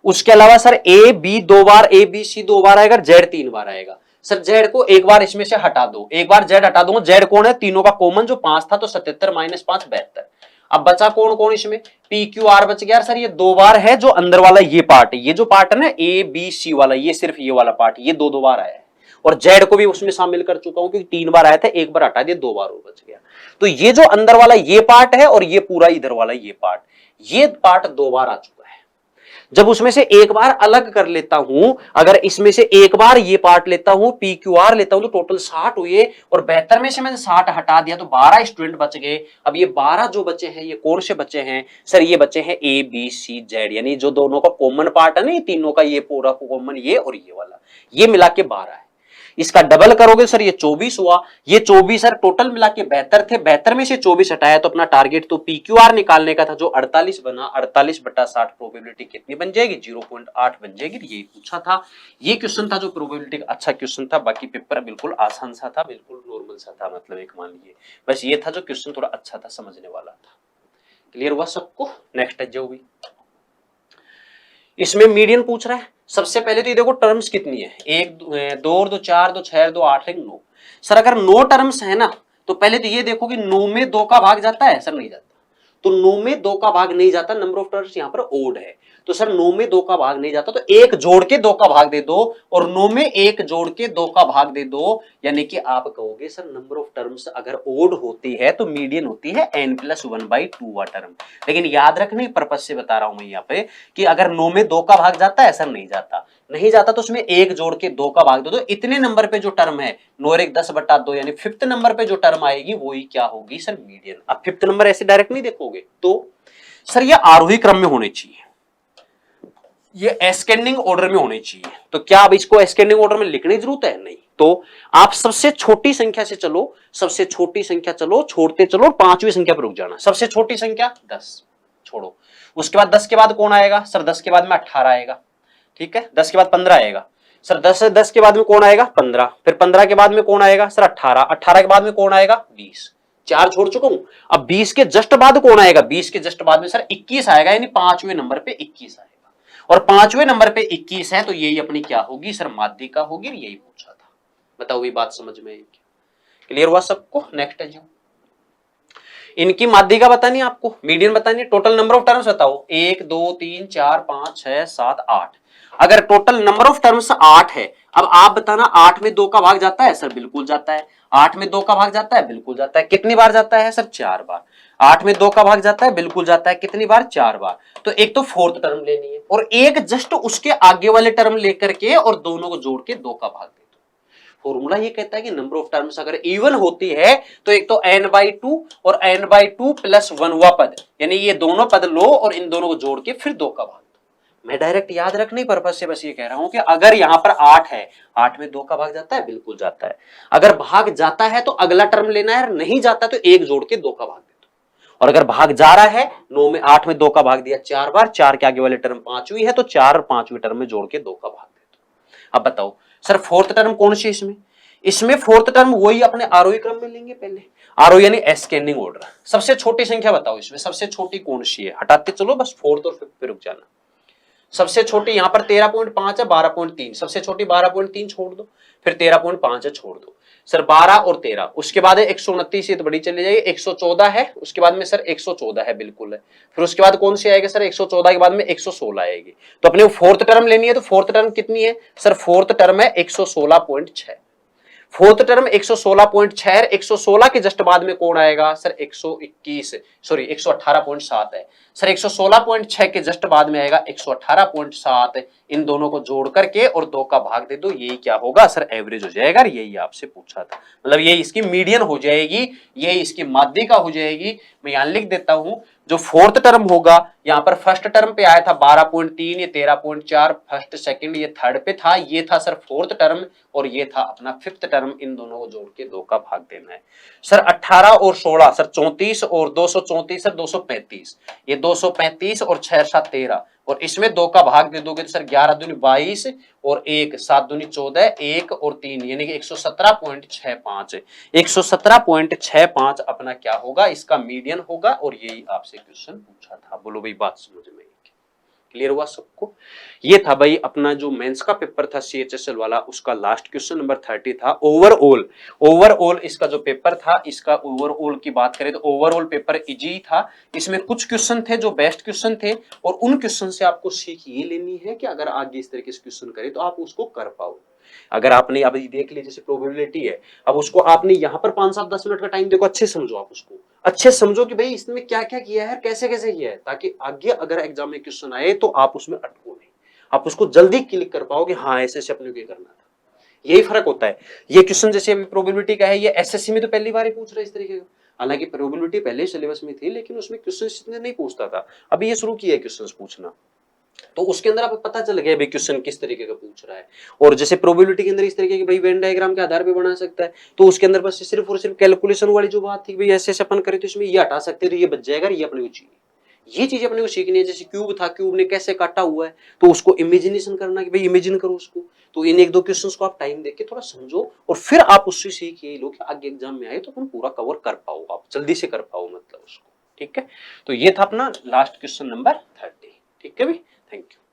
उसके अलावा सर ए बी 2 बार, ए बी सी 2 बार आएगा, जेड 3 बार आएगा। सर जेड को एक बार इसमें से हटा दो, एक बार जेड हटा दूंगा, जेड कौन है, तीनों का कॉमन जो 5 था, तो 77 - 5 72। अब बचा कौन कौन इसमें, पी क्यू आर बच गया सर, ये 2 बार है जो अंदर वाला ये पार्ट है, ये जो पार्ट है ना ए बी सी वाला, ये सिर्फ ये वाला पार्ट, ये 2 बार आया है। और जेड को भी उसमें शामिल कर चुका हूं क्योंकि 3 बार आया था, एक बार हटा दिया, 2 बार और बच गया। तो ये जो अंदर वाला ये पार्ट है और ये पूरा इधर वाला ये पार्ट 2 बार आ चुका है। जब उसमें से एक बार अलग कर लेता हूं, अगर इसमें से एक बार ये पार्ट लेता हूं, पी क्यू आर लेता हूं, तो टोटल 60 हुए, और 72 में से मैंने 60 हटा दिया तो 12 स्टूडेंट बच गए। अब ये 12 जो बचे हैं, ये कौन से बचे हैं सर, ये बचे हैं ए बी सी जेड, यानी जो दोनों का कॉमन पार्ट है ना, ये तीनों का, ये पूरा कॉमन ये और ये वाला, ये मिला के 12 है। इसका डबल करोगे सर, ये 24 हुआ, ये 24 सर टोटल मिला के 72 थे, 72 में से 24 हटाया तो अपना टारगेट तो पीक्यूआर निकालने का था जो 48 बना, 48/60 प्रोबेबिलिटी कितनी बन जाएगी, 0.8 बन जाएगी। यही पूछा था, ये क्वेश्चन था जो प्रोबेबिलिटी का अच्छा क्वेश्चन था। बाकी पेपर बिल्कुल आसान सा था, बिल्कुल नॉर्मल सा था, मतलब एक मान लीजिए बस ये था जो क्वेश्चन थोड़ा अच्छा था, समझने वाला था। क्लियर हुआ सबको? नेक्स्ट है जो भी इसमें मीडियन पूछ रहा है। सबसे पहले तो ये देखो टर्म्स कितनी है, 1 2 और 2 4, 2 6 2 8 1 9। सर अगर 9 टर्म्स है ना, तो पहले तो ये देखो कि 9 में 2 का भाग जाता है, सर नहीं जाता। तो 9 में 2 का भाग नहीं जाता, नंबर ऑफ टर्म्स यहाँ पर ओड है, तो सर 9 में 2 का भाग नहीं जाता, तो 1 जोड़ के 2 का भाग दे दो, और 9 में 1 जोड़ के 2 का भाग दे दो, यानी कि आप कहोगे सर नंबर ऑफ टर्म्स अगर ओड होती है तो मीडियन होती है n+1/2 टर्म। लेकिन याद रखने पर्पज से बता रहा हूं मैं यहाँ पे कि अगर 9 में 2 का भाग जाता है, सर नहीं जाता, नहीं जाता तो उसमें 1 जोड़ के 2 का भाग दे दो, इतने नंबर पे जो टर्म है 9 और 1 10/2, यानी 5th नंबर पे जो टर्म आएगी वही क्या होगी सर, मीडियन। अब 5th नंबर ऐसे डायरेक्ट नहीं देखोगे, तो सर ये आरोही क्रम में होने चाहिए, ये एस्केंडिंग ऑर्डर में होने चाहिए। तो क्या अब इसको एस्केंडिंग ऑर्डर में लिखने की जरूरत है? नहीं। तो आप सबसे छोटी संख्या से चलो, सबसे छोटी संख्या चलो, छोड़ते चलो, 5वीं संख्या पर रुक जाना। सबसे छोटी संख्या 10 छोड़ो, उसके बाद 10 के बाद कौन आएगा सर, 10 के बाद में 18 आएगा, ठीक है, 10 के बाद 15 आएगा सर, 10 के बाद में कौन आएगा 15, फिर 15 के बाद में कौन आएगा सर 18, 18 के बाद में कौन आएगा 20, 4 छोड़ चुका हूं। अब 20 के जस्ट बाद कौन आएगा, 20 के जस्ट बाद में सर 21 आएगा, यानी 5वें नंबर पे 21 आएगा, और 5वें नंबर पे 21 है, तो यही अपनी क्या होगी सर, माध्यिका होगी। यही पूछा था, बताओ ये बात समझ में आई क्या? क्लियर हुआ सबको? नेक्स्ट है जो इनकी माध्यिका बतानी है आपको, मीडियन बतानी है, टोटल नंबर ऑफ टर्म्स बताओ, 1 2 3 4 5 6 7 8। अगर टोटल नंबर ऑफ टर्म्स 8 है, अब आप बताना 8 में 2 का भाग जाता है, सर बिल्कुल जाता है। 8 में 2 का भाग जाता है, बिल्कुल जाता है। कितनी बार जाता है सर, 4 बार। 8 में 2 का भाग जाता है, बिल्कुल जाता है। कितनी बार, 4 बार। तो एक तो 4th टर्म लेनी है, और एक जस्ट उसके आगे वाले टर्म लेकर के और दोनों को जोड़ के 2 का भाग दे दो। फॉर्मूला ये कहता है कि नंबर ऑफ टर्म्स अगर इवन होती है तो एक तो n/2 और n/2 + 1 हुआ पद, यानी ये दोनों पद लो और इन दोनों को जोड़ के फिर 2 का भाग दो। मैं डायरेक्ट याद रखने पर्पज से बस ये कह रहा हूं कि अगर यहां पर 8 है, 8 में 2 का भाग जाता है, बिल्कुल जाता है। अगर भाग जाता है तो अगला टर्म लेना है, नहीं जाता तो एक जोड़ के 2 का भाग दे दो। और अगर भाग जा रहा है, 9 में 8 में 2 का भाग दिया 4 बार, 4 के आगे वाले टर्म 5वीं है, तो 4 और 5वीं टर्म में जोड़ के 2 का भाग दे दो। अब बताओ सर 4th टर्म कौन सी इसमें, इसमें 4th टर्म वही अपने आरोही क्रम में लेंगे। पहले आरोही यानी एस्केंडिंग ऑर्डर। सबसे छोटी संख्या बताओ इसमें, सबसे छोटी कौन सी है, हटाते चलो बस 4th और 5th पे रुक जाना। सबसे छोटी यहां पर 13.5 है, 12.3, सबसे छोटी 12.3 छोड़ दो, फिर 13.5 है छोड़ दो सर, 12 और 13, उसके बाद है 129, ये तो बड़ी चली जाएगी, 114 है, उसके बाद में सर 114 है, बिल्कुल है। फिर उसके बाद कौन सी आएगी सर, 114 के बाद में 116 आएगी। तो अपने 4th टर्म लेनी है, तो 4th टर्म कितनी है सर, 4th टर्म है 116.6। 4th टर्म 116.6, 116 के जस्ट बाद में कौन आएगा सर 121, सॉरी 118.7 है सर, 116.6 के जस्ट बाद में आएगा 118.7। इन दोनों को जोड़ करके और 2 का भाग दे दो, यही क्या होगा सर, एवरेज हो जाएगा। यही आपसे पूछा था, मतलब यही इसकी मीडियन हो जाएगी, यही इसकी माध्यिका हो जाएगी। मैं यहां लिख देता हूं, जो 4th टर्म होगा, यहां पर फर्स्ट टर्म पे आया था 12.3, ये 13.4, फर्स्ट सेकंड ये थर्ड पे था, ये था सर 4th टर्म, और ये था अपना 5th टर्म। इन दोनों को जोड़ के 2 का भाग देना है सर। 18 और 16 सर 34, और 234 सर 235, ये 235 और 6 7 13, और इसमें 2 का भाग दे दोगे तो सर 11 दूनी 22 और 1 7 दूनी 14, 1 और 3 यानी कि 117.65, 117.65 अपना क्या होगा, इसका मीडियन होगा। और यही आपसे क्वेश्चन पूछा था। बोलो भाई बात समझ में? क्लियर हुआ सबको? ये था भाई अपना जो मेंस का पेपर था सीएचएसएल वाला, उसका लास्ट क्वेश्चन नंबर 30 था। ओवरऑल इसका जो पेपर था, इसका ओवरऑल की बात करें तो ओवरऑल पेपर इजी था। इसमें कुछ क्वेश्चन थे जो बेस्ट क्वेश्चन थे, और उन क्वेश्चन से आपको सीख ये लेनी है कि अगर आगे इस तरीके से क्वेश्चन करे तो आप उसको कर पाओ। अगर आपने अभी देख लीजिए जैसे प्रोबेबिलिटी है, अब उसको आपने यहाँ पर 5-7-10 मिनट का टाइम देखो, अच्छे समझो, आप उसको अच्छे समझो कि भाई इसमें क्या क्या किया है, कैसे कैसे किया है, ताकि आगे अगर एग्जाम में क्वेश्चन आए तो आप उसमें अटको नहीं, आप उसको जल्दी क्लिक कर पाओ कि हाँ ऐसे ऐसे अपने को ये करना था। यही फर्क होता है। ये क्वेश्चन जैसे अभी प्रोबेबिलिटी का है, ये एसएससी में तो पहली बार ही पूछ रहा है इस तरीके का। हालांकि प्रोबेबिलिटी पहले सिलेबस में थी, लेकिन उसमें क्वेश्चन इतने नहीं पूछता था, अभी ये शुरू किया है क्वेश्चन पूछना, तो उसके अंदर आपको पता चल गया भाई क्वेश्चन किस तरीके का पूछ रहा है। और जैसे प्रोबेबिलिटी के अंदर इस तरीके की भाई वेन डायग्राम के आधार पे बना सकता है, तो उसके अंदर बस सिर्फ और सिर्फ कैलकुलेशन वाली जो बात थी भाई ऐसे ऐसे अपन करे तो इसमें ये हटा सकते थे, ये बच जाएगा, ये अपने को चाहिए, ये चीज अपने को सीखनी है। जैसे क्यूब था, क्यूब ने कैसे काटा हुआ है, तो उसको इमेजिनेशन करना कि भाई इमेजिन करो उसको। तो इन एक दो क्वेश्चंस को आप टाइम देके थोड़ा समझो, और फिर आप उससे सीख ये लो कि आगे एग्जाम में आए तो अपन पूरा कवर कर पाओ, आप जल्दी से कर पाओ मतलब उसको। ठीक है, तो ये था अपना लास्ट क्वेश्चन नंबर 30। ठीक है भाई, थैंक यू।